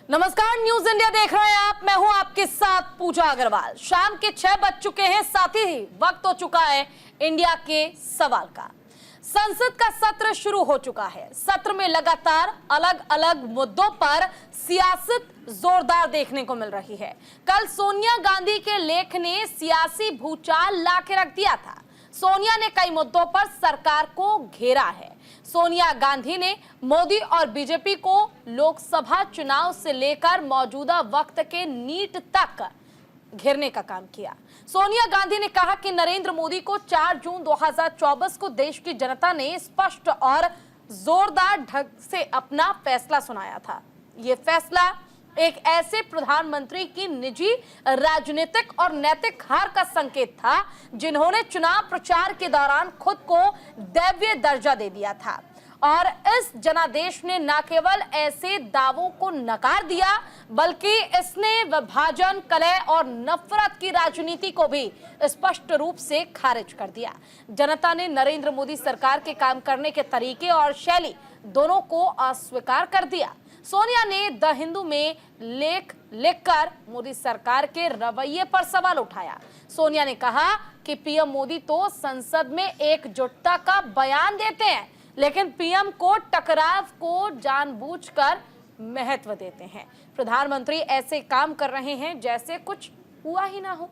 नमस्कार, news India देख रहे हैं आप। मैं हूं आपके साथ पूजा अग्रवाल। शाम के 6 बज चुके हैं, साथ ही वक्त हो चुका है इंडिया के सवाल का। संसद का सत्र शुरू हो चुका है। सत्र में लगातार अलग अलग मुद्दों पर सियासत जोरदार देखने को मिल रही है। कल सोनिया गांधी के लेख ने सियासी भूचाल ला के रख दिया था। सोनिया ने कई मुद्दों पर सरकार को घेरा है। सोनिया गांधी ने मोदी और बीजेपी को लोकसभा चुनाव से लेकर मौजूदा वक्त के नीट तक घेरने का काम किया। सोनिया गांधी ने कहा कि नरेंद्र मोदी को 4 जून 2024 को देश की जनता ने स्पष्ट और जोरदार ढंग से अपना फैसला सुनाया था। ये फैसला एक ऐसे प्रधानमंत्री की निजी राजनीतिक और नैतिक हार का संकेत था जिन्होंने चुनाव प्रचार के दौरान खुद को दैवीय दर्जा दे दिया था। और इस जनादेश ने न केवल ऐसे दावों को नकार दिया, बल्कि इसने विभाजन, कलह और नफरत की राजनीति को भी स्पष्ट रूप से खारिज कर दिया। जनता ने नरेंद्र मोदी सरकार के काम करने के तरीके और शैली दोनों को अस्वीकार कर दिया। सोनिया ने द हिंदू में लेख लिखकर मोदी सरकार के रवैये पर सवाल उठाया। सोनिया ने कहा कि पीएम मोदी तो संसद में एकजुटता का बयान देते हैं, लेकिन पीएम को टकराव को जानबूझकर महत्व देते हैं। प्रधानमंत्री ऐसे काम कर रहे हैं जैसे कुछ हुआ ही ना हो।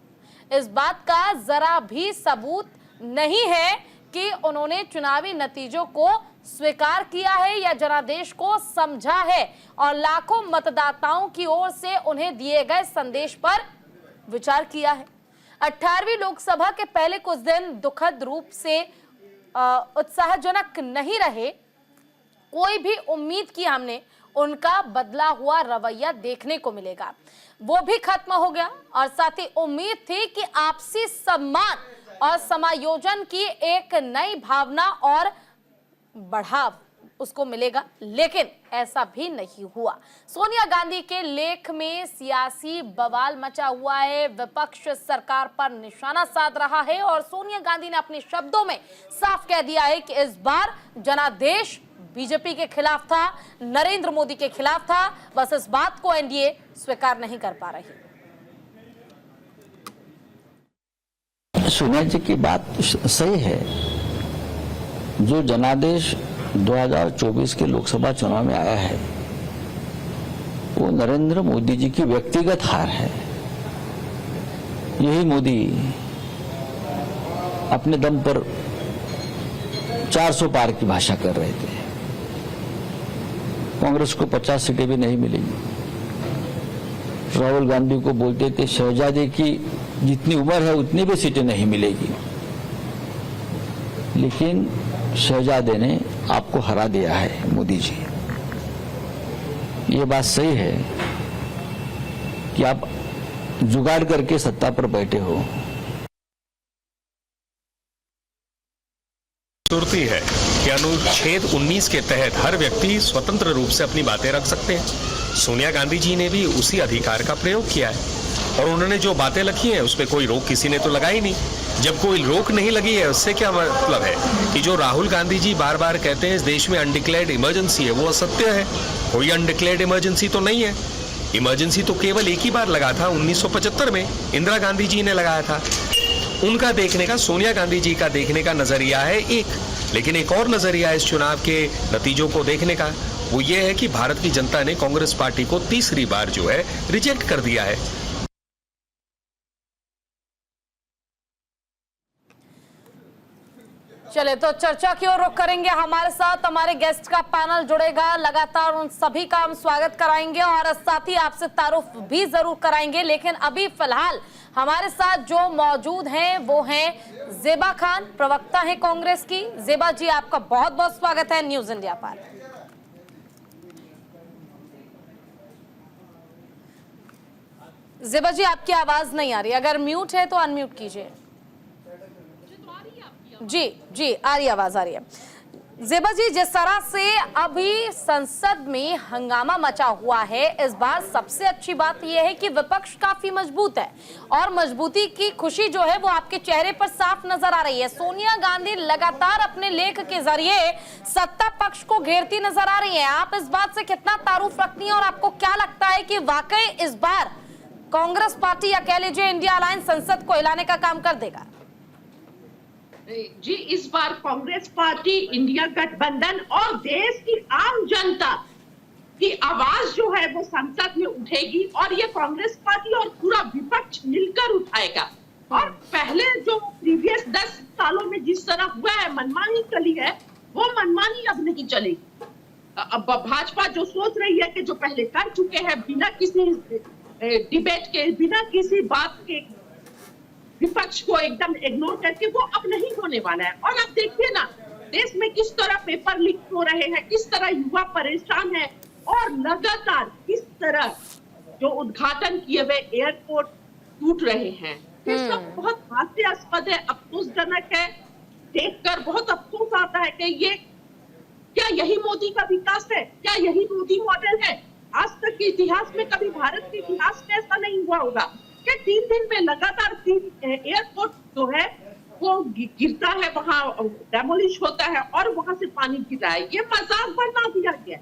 इस बात का जरा भी सबूत नहीं है कि उन्होंने चुनावी नतीजों को स्वीकार किया है या जनादेश को समझा है और लाखों मतदाताओं की ओर से उन्हें दिए गए संदेश पर विचार किया है। 18वीं लोकसभा के पहले कुछ दिन दुखद रूप से उत्साहजनक नहीं रहे। कोई भी उम्मीद की हमने उनका बदला हुआ रवैया देखने को मिलेगा, वो भी खत्म हो गया। और साथ ही उम्मीद थी कि आपसी सम्मान और समायोजन की एक नई भावना और बढ़ाव उसको मिलेगा, लेकिन ऐसा भी नहीं हुआ। सोनिया गांधी के लेख में सियासी बवाल मचा हुआ है। विपक्ष सरकार पर निशाना साध रहा है और सोनिया गांधी ने अपने शब्दों में साफ कह दिया है कि इस बार जनादेश बीजेपी के खिलाफ था, नरेंद्र मोदी के खिलाफ था। बस इस बात को एनडीए स्वीकार नहीं कर पा रही। सोनिया जी की बात सही है। जो जनादेश 2024 के लोकसभा चुनाव में आया है वो नरेंद्र मोदी जी की व्यक्तिगत हार है। यही मोदी अपने दम पर 400 पार की भाषा कर रहे थे। कांग्रेस को 50 सीटें भी नहीं मिलेंगी। राहुल गांधी को बोलते थे शहजादे की जितनी उम्र है उतनी भी सीटें नहीं मिलेगी, लेकिन शहजादे ने आपको हरा दिया है मोदी जी। ये बात सही है कि आप जुगाड़ करके सत्ता पर बैठे हो। सुरती है कि अनुच्छेद 19 के तहत हर व्यक्ति स्वतंत्र रूप से अपनी बातें रख सकते हैं। सोनिया गांधी जी ने भी उसी अधिकार का प्रयोग किया है और उन्होंने जो बातें लिखी हैं उस पर कोई रोक किसी ने तो लगाई नहीं। जब कोई रोक नहीं लगी है उससे क्या मतलब है कि जो राहुल गांधी जी बार बार कहते हैं इस देश में अनडिक्लेयर्ड इमरजेंसी है, वो असत्य है। कोई अनडिक्लेयर्ड इमरजेंसी तो नहीं है। इमरजेंसी तो केवल एक ही बार लगा था, 1975 में इंदिरा गांधी जी ने लगाया था। उनका देखने का, सोनिया गांधी जी का देखने का नजरिया है एक, लेकिन एक और नजरिया है इस चुनाव के नतीजों को देखने का, वो ये है कि भारत की जनता ने कांग्रेस पार्टी को तीसरी बार जो है रिजेक्ट कर दिया है। चले तो चर्चा की ओर रुख करेंगे। हमारे साथ हमारे गेस्ट का पैनल जुड़ेगा। लगातार उन सभी का हम स्वागत कराएंगे और साथ ही आपसे तारुफ भी जरूर कराएंगे। लेकिन अभी फिलहाल हमारे साथ जो मौजूद हैं वो हैं ज़ेबा खान, प्रवक्ता हैं कांग्रेस की। ज़ेबा जी, आपका बहुत बहुत स्वागत है न्यूज इंडिया पर। ज़ेबा जी, आपकी आवाज नहीं आ रही, अगर म्यूट है तो अनम्यूट कीजिए। जी जी, आ रही आवाज आ रही है। ज़ेबा जी, जिस तरह से अभी संसद में हंगामा मचा हुआ है, इस बार सबसे अच्छी बात यह है कि विपक्ष काफी मजबूत है और मजबूती की खुशी जो है वो आपके चेहरे पर साफ नजर आ रही है। सोनिया गांधी लगातार अपने लेख के जरिए सत्ता पक्ष को घेरती नजर आ रही है। आप इस बात से कितना तारुफ रखती हैं और आपको क्या लगता है कि वाकई इस बार कांग्रेस पार्टी या कह लीजिए इंडिया अलायंस संसद को हिलाने का काम कर देगा? जी, इस बार कांग्रेस पार्टी, इंडिया गठबंधन और देश की आम जनता की आवाज जो है वो संसद में उठेगी और ये कांग्रेस पार्टी और पूरा विपक्ष मिलकर उठाएगा। और पहले जो प्रीवियस 10 सालों में जिस तरह हुआ है, मनमानी चली है, वो मनमानी अब नहीं चलेगी। अब भाजपा जो सोच रही है कि जो पहले कर चुके हैं बिना किसी डिबेट के, बिना किसी बात के, विपक्ष को एकदम इग्नोर करके, वो अब नहीं होने वाला है। और अब देखिए ना, देश में किस तरह पेपर लीक हो रहे हैं, किस तरह युवा परेशान है और लगातार किस तरह जो उद्घाटन किए हुए एयरपोर्ट टूट रहे हैं। ये सब बहुत हास्यास्पद है, अफसोसजनक है। देखकर बहुत अफसोस आता है कि ये क्या यही मोदी का विकास है? क्या यही मोदी मॉडल है? आज तक के इतिहास में कभी भारत के इतिहास में ऐसा नहीं हुआ होगा कि 3 दिन में लगातार 3 एयरपोर्ट जो है वो गिरता है, वहां डेमोलिश होता है और वहां से पानी गिरा है। ये मजाक बना दिया गया,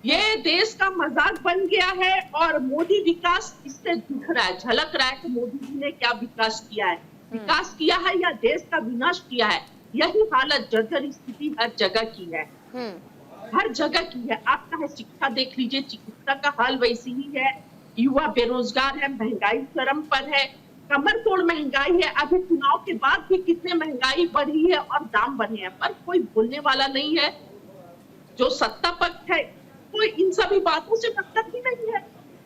ये देश का मजाक बन गया है। और मोदी विकास इससे दिख रहा है, झलक रहा है कि मोदी जी ने क्या विकास किया है, विकास किया है या देश का विनाश किया है। यही हालत, जर्जर स्थिति हर जगह की है, हर जगह की है। आप चाहे शिक्षा देख लीजिए, चिकित्सा का हाल वैसी ही है। युवा बेरोजगार है, महंगाई चरम पर है, कमर तोड़ महंगाई है। अभी चुनाव के बाद भी कितने महंगाई बढ़ी है और दाम बढ़े हैं, पर कोई बोलने वाला नहीं है। जो सत्ता पक्ष है, कोई इन सभी बातों से मतलब ही नहीं है।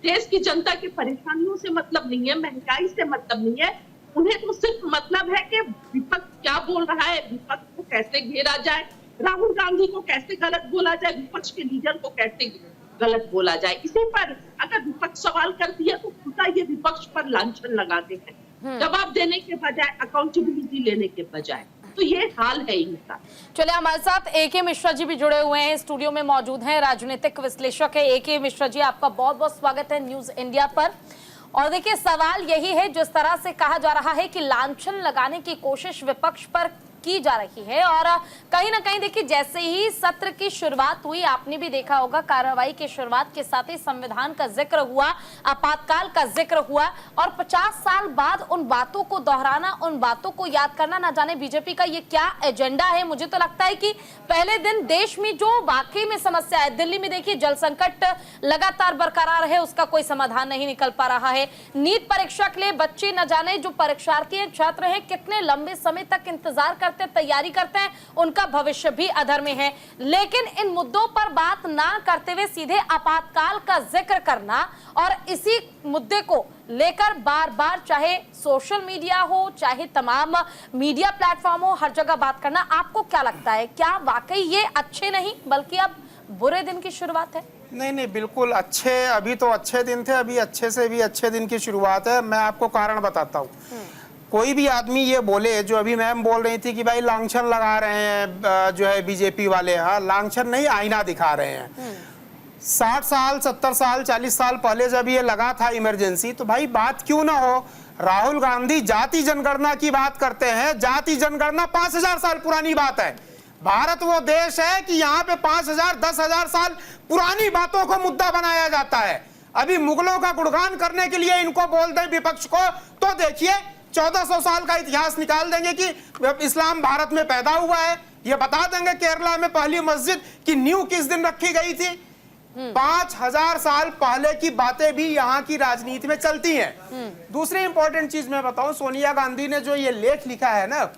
देश की जनता की परेशानियों से मतलब नहीं है, महंगाई से मतलब नहीं है। उन्हें तो सिर्फ मतलब है कि विपक्ष क्या बोल रहा है, विपक्ष को कैसे घेरा जाए, राहुल गांधी को कैसे गलत बोला जाए, विपक्ष के लीडर को कैसे गलत बोला जाए। इसी पर अगर विपक्ष सवाल करती है तो खुदा ये विपक्ष पर लांछन लगाते हैं, जवाब देने के बजाय, अकाउंटेबिलिटी लेने के बजाय। तो ये हाल है इनका। चलिए, हमारे साथ AK मिश्रा जी भी जुड़े हुए हैं, स्टूडियो में मौजूद हैं, राजनीतिक विश्लेषक है। AK मिश्रा जी, आपका बहुत बहुत स्वागत है न्यूज इंडिया पर। और देखिए, सवाल यही है, जिस तरह से कहा जा रहा है कि लांछन लगाने की कोशिश विपक्ष पर की जा रही है और कहीं ना कहीं देखिए, जैसे ही सत्र की शुरुआत हुई, आपने भी देखा होगा, कार्रवाई की शुरुआत के साथ ही संविधान का जिक्र हुआ, आपातकाल का जिक्र हुआ और 50 साल बाद उन बातों को दोहराना, उन बातों को याद करना, ना जाने बीजेपी का ये क्या एजेंडा है। मुझे तो लगता है कि पहले दिन देश में जो वाकई में समस्या है, दिल्ली में देखिए जल संकट लगातार बरकरार है, उसका कोई समाधान नहीं निकल पा रहा है। नीट परीक्षा के लिए बच्चे, न जाने जो परीक्षार्थी हैं, छात्र हैं, कितने लंबे समय तक इंतजार करते, तैयारी करते हैं, उनका भविष्य भी अधर में है। लेकिन इन मुद्दों पर बात ना करते हुए सीधे आपातकाल का जिक्र करना और इसी मुद्दे को लेकर बार बार, चाहे सोशल मीडिया हो, चाहे तमाम मीडिया प्लेटफॉर्म हो, हर जगह बात करना, आपको क्या लगता है, क्या वाकई ये अच्छे नहीं बल्कि अब बुरे दिन की शुरुआत है? नहीं, बिल्कुल अच्छे, अभी तो अच्छे दिन थे, अभी अच्छे से भी अच्छे दिन की शुरुआत है। मैं आपको कारण बताता हूँ। कोई भी आदमी ये बोले, जो अभी मैम बोल रही थी कि भाई लांछन लगा रहे हैं जो है बीजेपी वाले, हाँ, लांछन नहीं, आईना दिखा रहे हैं। 60 साल, 70 साल, 40 साल पहले जब ये लगा था इमरजेंसी, तो भाई बात क्यों ना हो। राहुल गांधी जाति जनगणना की बात करते हैं। जाति जनगणना 5000 साल पुरानी बात है। भारत वो देश है कि यहाँ पे 5000, 10,000 साल पुरानी बातों को मुद्दा बनाया जाता है। अभी मुगलों का गुणगान करने के लिए इनको बोल दें विपक्ष को, तो देखिए 1400 साल का इतिहास निकाल देंगे कि इस्लाम भारत में पैदा हुआ है। ये बता देंगे केरला में पहली मस्जिद की नींव किस दिन रखी गई थी। 5000 साल पहले की बातें भी यहाँ की राजनीति में चलती हैं। दूसरी इंपॉर्टेंट चीज मैं बताऊं, सोनिया गांधी ने जो ये लेख लिखा है ना,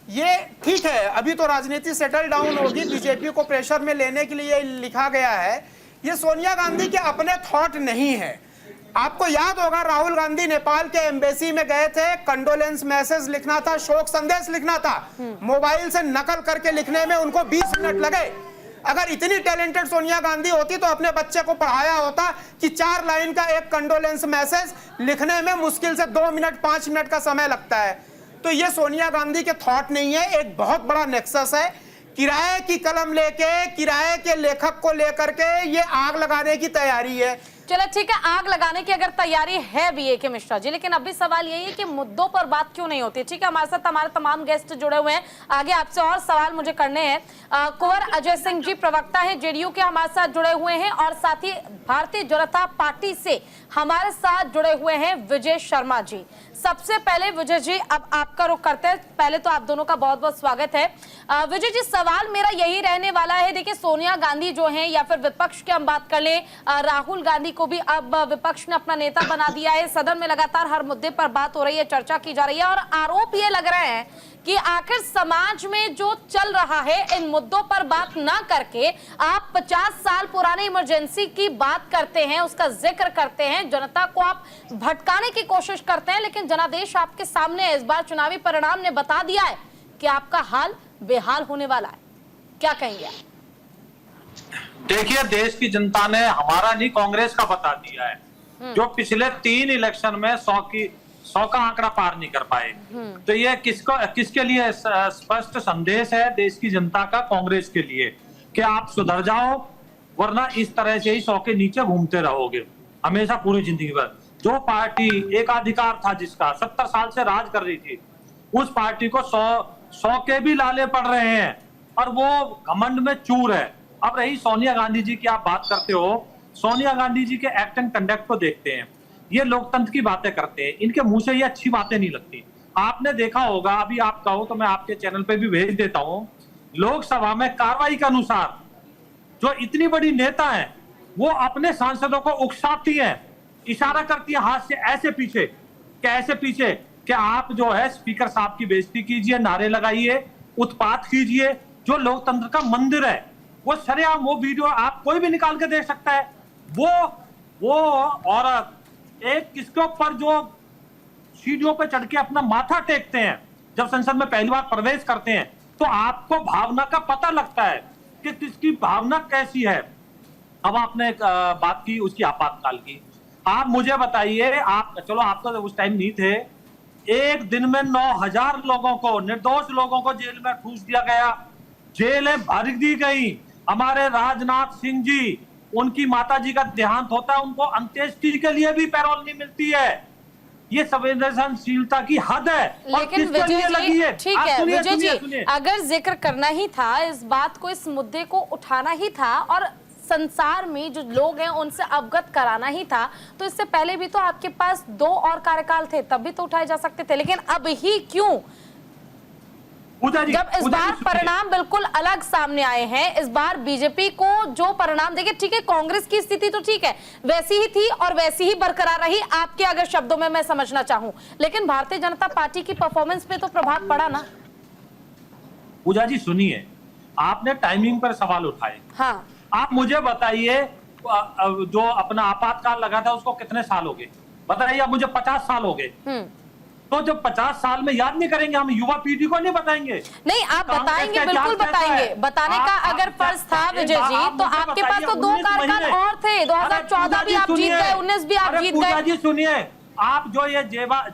ये ठीक है, अभी तो राजनीति सेटल डाउन होगी, बीजेपी को प्रेशर में लेने के लिए लिखा गया है। ये सोनिया गांधी के अपने थॉट नहीं है। आपको याद होगा, राहुल गांधी नेपाल के एम्बेसी में गए थे, कंडोलेंस मैसेज लिखना था, शोक संदेश लिखना था, मोबाइल से नकल करके लिखने में उनको 20 मिनट लगे। अगर इतनी टैलेंटेड सोनिया गांधी होती तो अपने बच्चे को पढ़ाया होता कि 4 लाइन का एक कंडोलेंस मैसेज लिखने में मुश्किल से 2 मिनट 5 मिनट का समय लगता है। तो ये सोनिया गांधी के थॉट नहीं है। एक बहुत बड़ा नेक्सस है किराए की कलम लेके किराए के लेखक को लेकर के ये आग लगाने की तैयारी है। चलो ठीक है, आग लगाने की अगर तैयारी है बीएके मिश्रा जी, लेकिन अभी सवाल यही है कि मुद्दों पर बात क्यों नहीं होती। ठीक है, हमारे साथ हमारे तमाम गेस्ट जुड़े हुए हैं, आगे आपसे और सवाल मुझे करने हैं। कुंवर अजय सिंह जी प्रवक्ता हैं जेडीयू के, हमारे साथ जुड़े हुए हैं, और साथ ही भारतीय जनता पार्टी से हमारे साथ जुड़े हुए हैं विजय शर्मा जी। सबसे पहले विजय जी, अब आपका रुख करते हैं। पहले तो आप दोनों का बहुत बहुत स्वागत है। विजय जी, सवाल मेरा यही रहने वाला है, देखिए सोनिया गांधी जो हैं, या फिर विपक्ष की हम बात कर ले, राहुल गांधी को भी अब विपक्ष ने अपना नेता बना दिया है। सदन में लगातार हर मुद्दे पर बात हो रही है, चर्चा की जा रही है, और आरोप ये लग रहे हैं कि आखिर समाज में जो चल रहा है इन मुद्दों पर बात ना करके आप 50 साल पुरानी इमरजेंसी की बात करते हैं, उसका जिक्र करते हैं, जनता को आप भटकाने की कोशिश करते हैं। लेकिन जनादेश आपके सामने है, इस बार चुनावी परिणाम ने बता दिया है कि आपका हाल बेहाल होने वाला है। क्या कहेंगे आप? देखिए, देश की जनता ने हमारा नहीं, कांग्रेस का बता दिया है। जो पिछले 3 इलेक्शन में 100 का आंकड़ा पार नहीं कर पाए, तो ये किसके लिए स्पष्ट संदेश है देश की जनता का, कांग्रेस के लिए, कि आप सुधर जाओ, वरना इस तरह से ही 100 के नीचे घूमते रहोगे हमेशा पूरी जिंदगी भर। जो पार्टी एकाधिकार था, जिसका 70 साल से राज कर रही थी, उस पार्टी को 100 के भी लाले पड़ रहे हैं, और वो घमंड में चूर है। अब रही सोनिया गांधी जी की आप बात करते हो, सोनिया गांधी जी के एक्ट एंड कंडक्ट को देखते हैं, ये लोकतंत्र की बातें करते हैं, इनके मुंह से ये अच्छी बातें नहीं लगती। आपने देखा होगा, अभी आप कहो तो मैं आपके चैनल पे भी भेज देता हूं, लोकसभा में कार्रवाई के अनुसार जो इतनी बड़ी नेता है, वो अपने सांसदों को उकसाती है, इशारा करती है हाथ से ऐसे पीछे, कैसे पीछे, कि आप जो है स्पीकर साहब की बेइज्जती कीजिए, नारे लगाइए, उत्पात कीजिए। जो लोकतंत्र का मंदिर है, वो सरेआम, वो वीडियो आप कोई भी निकाल के देख सकता है। वो औरत एक किसके ऊपर जो सीढ़ियों पे चढ़ के अपना माथा टेकते हैं जब संसद में पहली बार प्रवेश करते हैं, तो आपको भावना का पता लगता है कि किसकी भावना कैसी है। अब आपने बात की उसकी आपातकाल की, आप मुझे बताइए, आप चलो आप तो उस टाइम नहीं थे, एक दिन में 9000 लोगों को, निर्दोष लोगों को जेल में ठूस दिया गया, जेलें भर दी गई। हमारे राजनाथ सिंह जी, उनकी माताजी का देहांत होता है, उनको अंत्येष्टि के लिए भी पैरोल नहीं मिलती है। ये संवेदनशीलता की हद है। लेकिन विजय जी, ठीक है विजय जी, अगर जिक्र करना ही था इस बात को, इस मुद्दे को उठाना ही था, और संसार में जो लोग हैं उनसे अवगत कराना ही था, तो इससे पहले भी तो आपके पास 2 और कार्यकाल थे, तब भी तो उठाए जा सकते थे। लेकिन अब ही क्यों, जब इस बार परिणाम बिल्कुल अलग सामने आए हैं? इस बार बीजेपी को जो परिणाम, देखिए ठीक है, कांग्रेस की स्थिति तो ठीक है, वैसी ही थी और वैसी ही बरकरार रही, आपके अगर शब्दों में मैं समझना चाहूं, लेकिन भारतीय जनता पार्टी की परफॉर्मेंस पे तो प्रभाव पड़ा ना। पूजा जी सुनिए, आपने टाइमिंग पर सवाल उठाए। हाँ, आप मुझे बताइए, जो अपना आपातकाल लगा था उसको कितने साल हो गए बताइए? अब मुझे 50 साल हो गए, तो जब 50 साल में याद नहीं करेंगे, हम युवा पीढ़ी को नहीं बताएंगे? नहीं, आप बताएंगे, बिल्कुल बताएंगे। बताने का अगर फर्ज था विजय जी, तो आपके पास तो 2 कार्यकाल और थे, 2014 भी आप जीत गए, 19 भी आप जीत गए। जी सुनिए, आप जो ये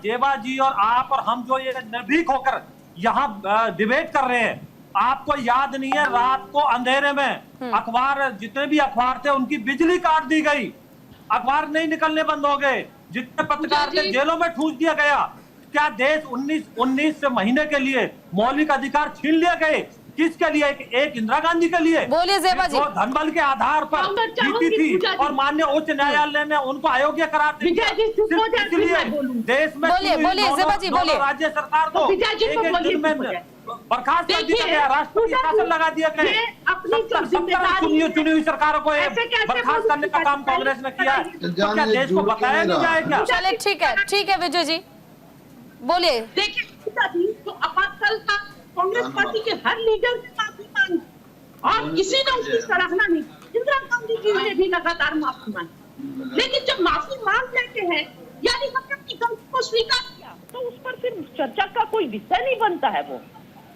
जेबा जी और आप और हम जो ये निर्भीक होकर यहाँ डिबेट कर रहे हैं, आपको याद नहीं है रात को अंधेरे में अखबार, जितने भी अखबार थे उनकी बिजली काट दी गई, अखबार नहीं निकलने बंद हो गए, जितने पत्रकार थे जेलों में ठूस दिया गया। क्या देश 19 महीने के लिए मौलिक अधिकार छीन लिए गए? किसके लिए? एक इंदिरा गांधी के लिए। बोलिए जेबा जी। धनबल के आधार पर जीती थी और माननीय उच्च न्यायालय ने उनको अयोग्य करार दिया। देश में बोलिए जेबा जी, बोलिए। राज्य सरकार को बर्खास्त कर दिया गया, राष्ट्रपति शासन लगा दिया गया। चुनी हुई सरकारों को बर्खास्त करने का काम कांग्रेस ने किया है, तो क्या देश को बताया नहीं जाएगा? चले ठीक है विजय जी, बोलिए। देखिए, तो आपातकाल का कांग्रेस पार्टी के हर लीडर ने माफी मांगी और किसी ने उसकी सराहना नहीं की। इंदिरा गांधी जी ने भी लगातार माफी मांगी, लेकिन जब माफी मांग लेते हैं, यानी हमने अपनी गलती को स्वीकार किया, तो उस पर फिर चर्चा का कोई विषय नहीं बनता है। वो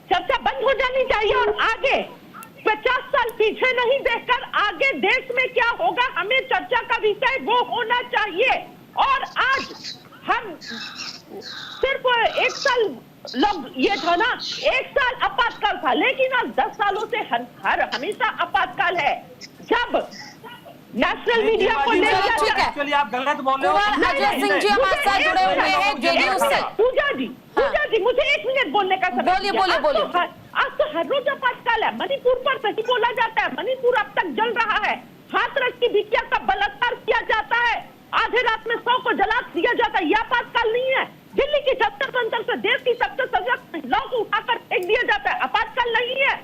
चर्चा बंद हो जानी चाहिए और आगे 50 साल पीछे नहीं देखकर आगे देश में क्या होगा, हमें चर्चा का विषय वो होना चाहिए। और आज हम आपको? सिर्फ 1 साल लोग ये था ना, 1 साल आपातकाल था, लेकिन आज 10 सालों से हर हमेशा आपातकाल है। जब नेशनल मीडिया को ले लिया ठीक है। एक्चुअली आप गलत बोल रहे हो। कुंवर अजय सिंह जी हमारे साथ जुड़े हुए हैं जेडीयू से। पूजा जी मुझे 1 मिनट बोलने का समय बोलिए, दीजिए। बोलिए। आज तो हर रोज आपातकाल है। मणिपुर पर सही बोला जाता है, मणिपुर अब तक जल रहा है। हाथरस की बिटिया का बलात्कार किया जाता है, आधे रात में 100 को जला दिया जाता है। यह आपातकाल नहीं है। दिल्ली की जंतर मंतर से देश की सबसे सजग महिलाओं को उठाकर फेंक दिया जाता है, आपातकाल नहीं है।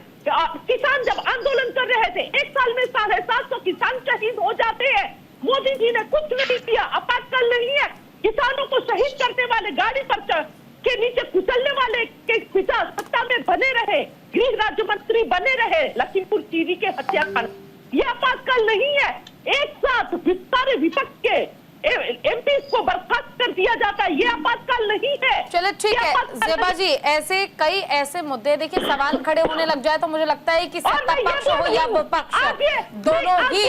किसान जब आंदोलन कर रहे थे, 1 साल में 750 किसान शहीद हो जाते हैं। मोदी जी ने कुछ नहीं किया, आपातकाल नहीं है। किसानों को शहीद करने वाले, गाड़ी पर के नीचे कुचलने वाले के पिता सत्ता में बने रहे, गृह राज्य मंत्री बने रहे, लखीमपुर खीरी के हत्याकांड। यह आपातकाल नहीं है। एक साथ सारे विपक्ष के एमपी को बर्खास्त कर दिया जाता है, ये आपातकाल नहीं है। चलो ठीक है ज़ेबा जी, ऐसे कई ऐसे मुद्दे देखिए सवाल खड़े होने लग जाए तो मुझे लगता है कि सत्ता पक्ष हो या विपक्ष, दोनों ही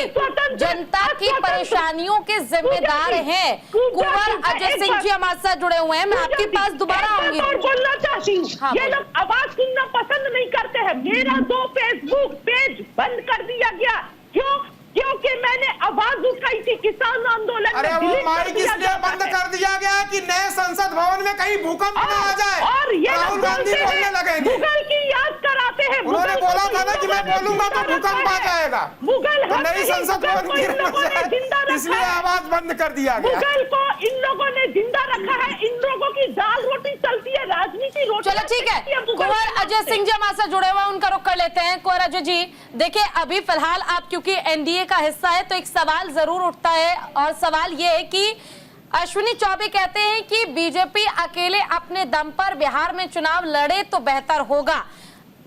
जनता की परेशानियों के जिम्मेदार हैं। कुंवर अजय सिंह जी हमारे साथ जुड़े हुए हैं, मैं आपके पास दोबारा आऊंगी। बोलना चाहती हूँ, हाँ, ये लोग आवाज सुनना पसंद नहीं करते हैं। मेरा 2 फेसबुक पेज बंद कर दिया गया, क्यों? क्योंकि मैंने आवाज उठाई थी किसान आंदोलन। अरे वो माइक इसलिए बंद कर दिया गया कि नए संसद भवन में कहीं भूकंप न आ जाए। और ये राहुल गांधी बोलने लगेंगे। मुगल की याद कराते हैं। उन्होंने बोला था ना कि मैं बोलूंगा तो भूकंप आ जाएगा। मुगल तो नई संसद भवन गिर जाए, इसलिए आवाज बंद कर दिया गया। मुगल को इन लोगों ने जिंदा रखा है। इन लोगों की दाल रोटी चलती है, राजनीति रोटी। चलो ठीक है, कुंवर अजय सिंह जी हमारे साथ जुड़े हुए हैं, उनका रुख कर लेते हैं। कुंवर अजय जी देखिए, अभी फिलहाल आप क्योंकि एनडीए का हिस्सा है तो एक सवाल जरूर उठता है, और सवाल ये है कि अश्विनी चौबे कहते हैं कि बीजेपी अकेले अपने दम पर बिहार में चुनाव लड़े तो बेहतर होगा।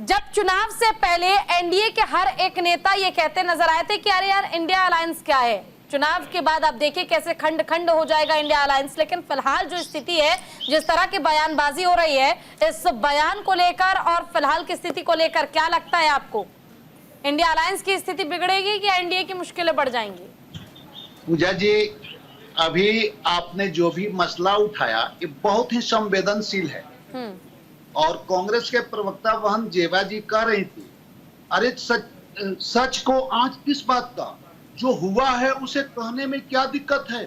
जब चुनाव से पहले एनडीए के हर एक नेता ये कहते नजर आए थे कि अरे यार इंडिया अलायंस क्या है, चुनाव के बाद आप देखिए कैसे खंड खंड हो जाएगा इंडिया अलायंस। लेकिन फिलहाल जो स्थिति है, जिस तरह की बयानबाजी हो रही है, इस बयान को लेकर और फिलहाल की स्थिति को लेकर क्या लगता है आपको? इंडिया अलायंस की स्थिति बिगड़ेगी कि एनडीए की मुश्किलें बढ़ जाएंगी? पूजा जी, अभी आपने जो भी मसला उठाया ये बहुत ही संवेदनशील है। और कांग्रेस के प्रवक्ता वहन जेबा जी कह रही थी, अरे सच को आज किस बात का, जो हुआ है उसे कहने में क्या दिक्कत है?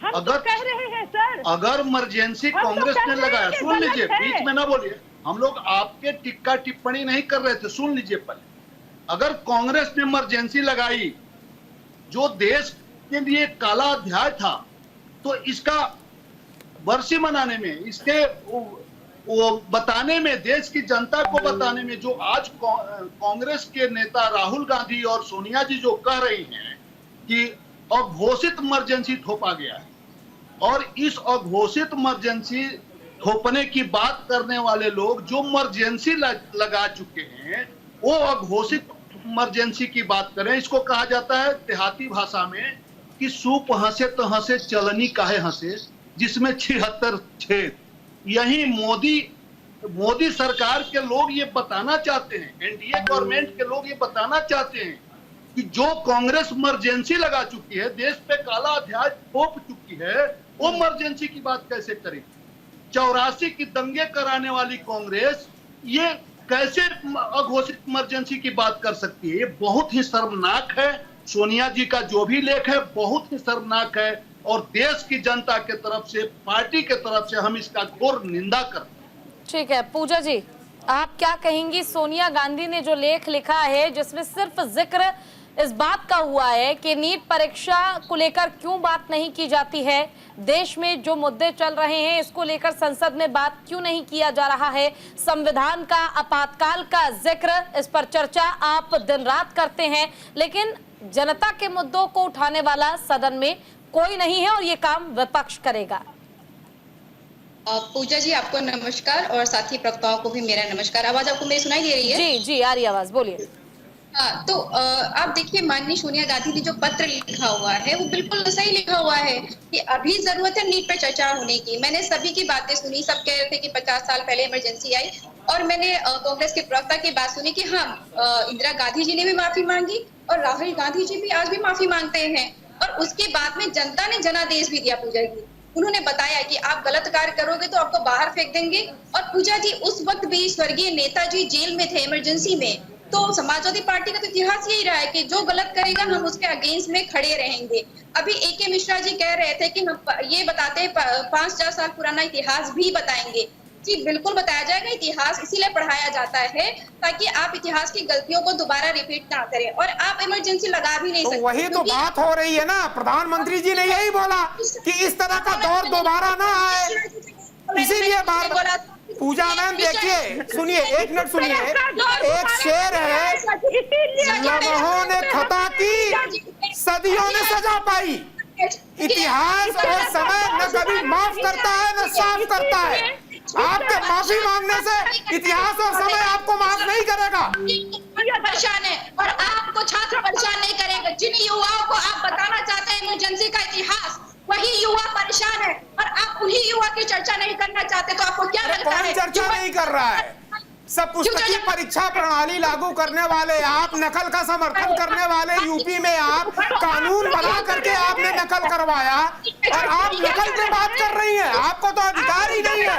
हम अगर कह रहे हैं सर, अगर इमरजेंसी कांग्रेस ने लगाया, सुन लीजिए, बीच में ना बोलिए, हम लोग आपके टिक्का टिप्पणी नहीं कर रहे थे, सुन लीजिए पहले। अगर कांग्रेस ने इमरजेंसी लगाई जो देश के लिए काला अध्याय था, तो इसका बरसी मनाने में, इसके वो बताने में, देश की जनता को बताने में, जो आज कांग्रेस के नेता राहुल गांधी और सोनिया जी जो कह रही हैं कि अघोषित इमरजेंसी थोपा गया है, और इस अघोषित इमरजेंसी थोपने की बात करने वाले लोग जो इमरजेंसी लगा चुके हैं वो अघोषित इमरजेंसी की बात करें। इसको कहा जाता है देहाती भाषा में कि सूप हंसे तो हंसे चलनी काहे हंसे, जिसमें 76 छेद। यही मोदी सरकार के लोग ये बताना चाहते हैं, एनडीए गवर्नमेंट के लोग ये बताना चाहते हैं कि जो कांग्रेस इमरजेंसी लगा चुकी है, देश पे काला अध्याय थोप चुकी है, वो इमरजेंसी की बात कैसे करेगी? 84 की दंगे कराने वाली कांग्रेस ये कैसे अघोषित इमरजेंसी की बात कर सकती है? ये बहुत ही शर्मनाक है। सोनिया जी का जो भी लेख है बहुत ही शर्मनाक है, और देश की जनता के तरफ से, पार्टी के तरफ से हम इसका घोर निंदा करते हैं। ठीक है पूजा जी, आप क्या कहेंगी? सोनिया गांधी ने जो लेख लिखा है जिसमें सिर्फ जिक्र इस बात का हुआ है कि नीट परीक्षा को लेकर क्यों बात नहीं की जाती है, देश में जो मुद्दे चल रहे हैं इसको लेकर संसद में बात क्यों नहीं किया जा रहा है, संविधान का, आपातकाल का जिक्र, इस पर चर्चा आप दिन रात करते हैं, लेकिन जनता के मुद्दों को उठाने वाला सदन में कोई नहीं है और ये काम विपक्ष करेगा। पूजा जी आपको नमस्कार, और साथी प्रवक्ताओं को भी मेरा नमस्कार। आवाज आपको मेरी सुनाई दे रही है? जी जी आ रही आवाज, बोलिए। हाँ, तो आप देखिए, माननीय सोनिया गांधी ने जो पत्र लिखा हुआ है वो बिल्कुल सही लिखा हुआ है कि अभी जरूरत है नीट पे चर्चा होने की। मैंने सभी की बातें सुनी, सब कह रहे थे कि 50 साल पहले इमरजेंसी आई, और मैंने कांग्रेस के प्रवक्ता की बात सुनी कि हाँ, इंदिरा गांधी जी ने भी माफी मांगी और राहुल गांधी जी भी आज भी माफी मांगते हैं, और उसके बाद में जनता ने जनादेश भी दिया पूजा जी उन्होंने बताया कि आप गलत कार्य करोगे तो आपको बाहर फेंक देंगे। और पूजा जी उस वक्त भी स्वर्गीय नेताजी जेल में थे इमरजेंसी में, तो समाजवादी पार्टी का तो इतिहास यही रहा है कि जो गलत करेगा हम उसके अगेंस्ट में खड़े रहेंगे। अभी AK मिश्रा जी कह रहे थे कि हम ये बताते हैं 5-4 साल पुराना इतिहास भी बताएंगे। जी बिल्कुल बताया जाएगा, इतिहास इसीलिए पढ़ाया जाता है ताकि आप इतिहास की गलतियों को दोबारा रिपीट ना करें। और आप इमरजेंसी लगा भी नहीं सकते। वही तो बात हो रही है ना, प्रधानमंत्री जी ने यही बोला कि इस तरह का दौर दोबारा ना आए, इसीलिए बात। पूजा मैम देखिए, सुनिए, एक मिनट सुनिए, एक शेर है, लम्हों ने खता की, सदियों ने सजा पाई। इतिहास और समय न कभी माफ करता है न साफ करता है। आपके माफी मांगने से इतिहास और समय आपको माफ नहीं करेगा। परेशान है और आपको छात्र परेशान नहीं करेगा। जिन युवाओं को आप बताना चाहते हैं इमरजेंसी का इतिहास, वही युवा परेशान है और आप उन्हीं युवा की चर्चा नहीं करना चाहते, तो आपको क्या लगता है? कौन चर्चा नहीं कर रहा है? सब पुस्तकीय परीक्षा प्रणाली लागू करने वाले आप, नकल का समर्थन करने वाले यूपी में आप, कानून बना करके आपने नकल करवाया और आप नकल पे बात कर रही हैं। आपको तो अधिकार ही नहीं है,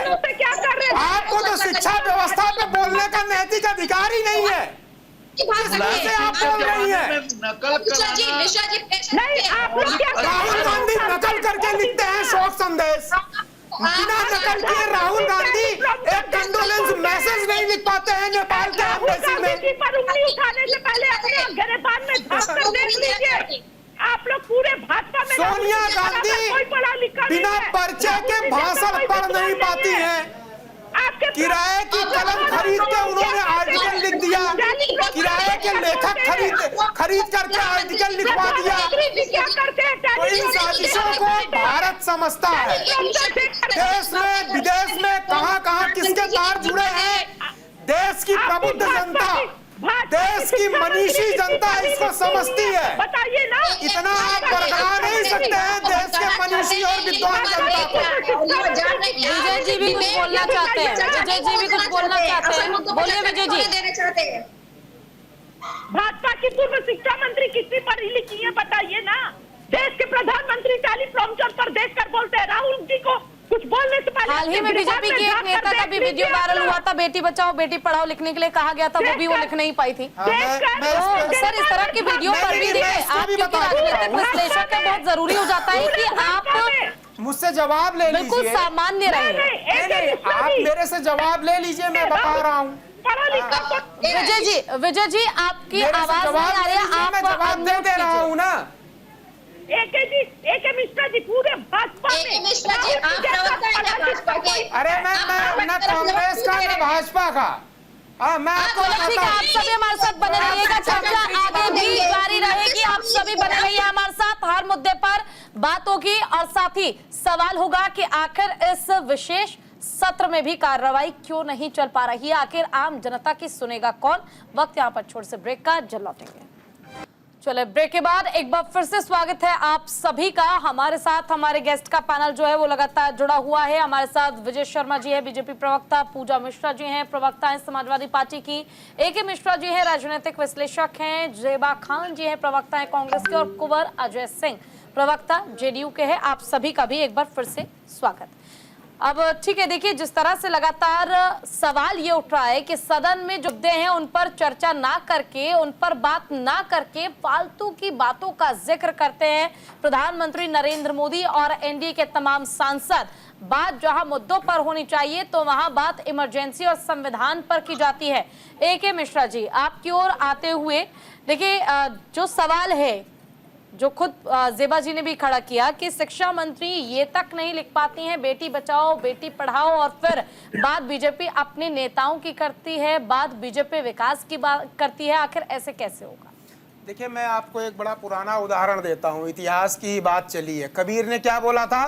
आपको तो शिक्षा व्यवस्था पे बोलने का नैतिक अधिकार ही नहीं है। कैसे आप बोल रही हैं? नकल राहुल गांधी नकल करके लिखते हैं शोक संदेश, बिना नकल किए राहुल गांधी एक कंडोलेंस मैसेज नहीं लिख पाते हैं नेपाल के एम्बेसी में। पर उंगली उठाने से पहले अपने गिरफ्तार में झांक कर देख लीजिए। आप लोग पूरे भाजपा में सोनिया गांधी बिना पर्चे के भाषण पढ़ नहीं पाती हैं। किराए की कलम खरीद के उन्होंने आर्टिकल लिख दिया, किराए के लेखक खरीद करके आर्टिकल लिखवा दिया। तो इन साजिशों को भारत समझता है। देश में विदेश में कहां किसके तार जुड़े हैं, देश की प्रबुद्ध जनता, देश की मनीषी जनता इसको समझती है। बताइए ना, इतना आप बरकरार नहीं सकते हैं देश के मनीषी और विद्वान जनता को। विजय जी भी कुछ बोलना चाहते हैं, विजय जी भी कुछ बोलना चाहते हैं, बोलिए विजय जी। भाजपा की पूर्व शिक्षा मंत्री कितनी पढ़ी लिखी है बताइए ना। देश के प्रधानमंत्री टेलीप्रॉम्प्टर पर देखकर बोलते हैं राहुल जी को कुछ बोलने से पहले। हाल ही में बीजेपी की एक नेता का भी वीडियो वायरल हुआ था, बेटी बचाओ बेटी पढ़ाओ लिखने के लिए कहा गया था, वो भी वो लिख नहीं पाई थी। तो सर इस तरह की वीडियो पर भी देखिए आप, क्योंकि राजनीतिक विश्लेषक का बहुत जरूरी हो जाता है कि आप मुझसे जवाब ले लीजिए, बिल्कुल सामान्य रहे। आप मेरे से जवाब ले लीजिए, मैं बता रहा हूँ। विजय जी आपकी आवाज नहीं आ रही है, आप जवाब दे रहा हूँ ना। AK मिश्रा जी पूरे भाजपा में, मिश्रा जी आप प्रवक्ता हैं ना भाजपा के? अरे मैं ना कांग्रेस का ना भाजपा का। मैं आपको ठीक है, आप सभी हमारे साथ बने रहिएगा, चर्चा आगे भी जारी रहेगी। आप सभी बने रहिए हमारे साथ, हर मुद्दे पर बात होगी और साथ ही सवाल होगा कि आखिर इस विशेष सत्र में भी कार्रवाई क्यों नहीं चल पा रही है, आखिर आम जनता की सुनेगा कौन। वक्त यहाँ पर छोटे से ब्रेक का, जल्द लौटेंगे। चले ब्रेक के बाद एक बार फिर से स्वागत है आप सभी का। हमारे साथ हमारे गेस्ट का पैनल जो है वो लगातार जुड़ा हुआ है। हमारे साथ विजय शर्मा जी है, बीजेपी प्रवक्ता, पूजा मिश्रा जी हैं, प्रवक्ता हैं समाजवादी पार्टी की, AK मिश्रा जी हैं, राजनीतिक विश्लेषक हैं, जेबा खान जी हैं, प्रवक्ता हैं कांग्रेस के, और कुंवर अजय सिंह प्रवक्ता JDU के हैं। आप सभी का भी एक बार फिर से स्वागत। अब ठीक है, देखिए जिस तरह से लगातार सवाल ये उठ रहा है कि सदन में जो मुद्दे हैं उन पर चर्चा ना करके, उन पर बात ना करके फालतू की बातों का जिक्र करते हैं प्रधानमंत्री नरेंद्र मोदी और NDA के तमाम सांसद। बात जहां मुद्दों पर होनी चाहिए तो वहां बात इमरजेंसी और संविधान पर की जाती है। AK मिश्रा जी आपकी ओर आते हुए देखिए, जो सवाल है जो खुद जेबा जी ने भी खड़ा किया कि शिक्षा मंत्री ये तक नहीं लिख पाती हैं बेटी बचाओ बेटी पढ़ाओ, और फिर बात बीजेपी अपने नेताओं की करती है, बात बीजेपी विकास की बात करती है, आखिर ऐसे कैसे होगा? देखिए, मैं आपको एक बड़ा पुराना उदाहरण देता हूँ, इतिहास की ही बात चली है। कबीर ने क्या बोला था,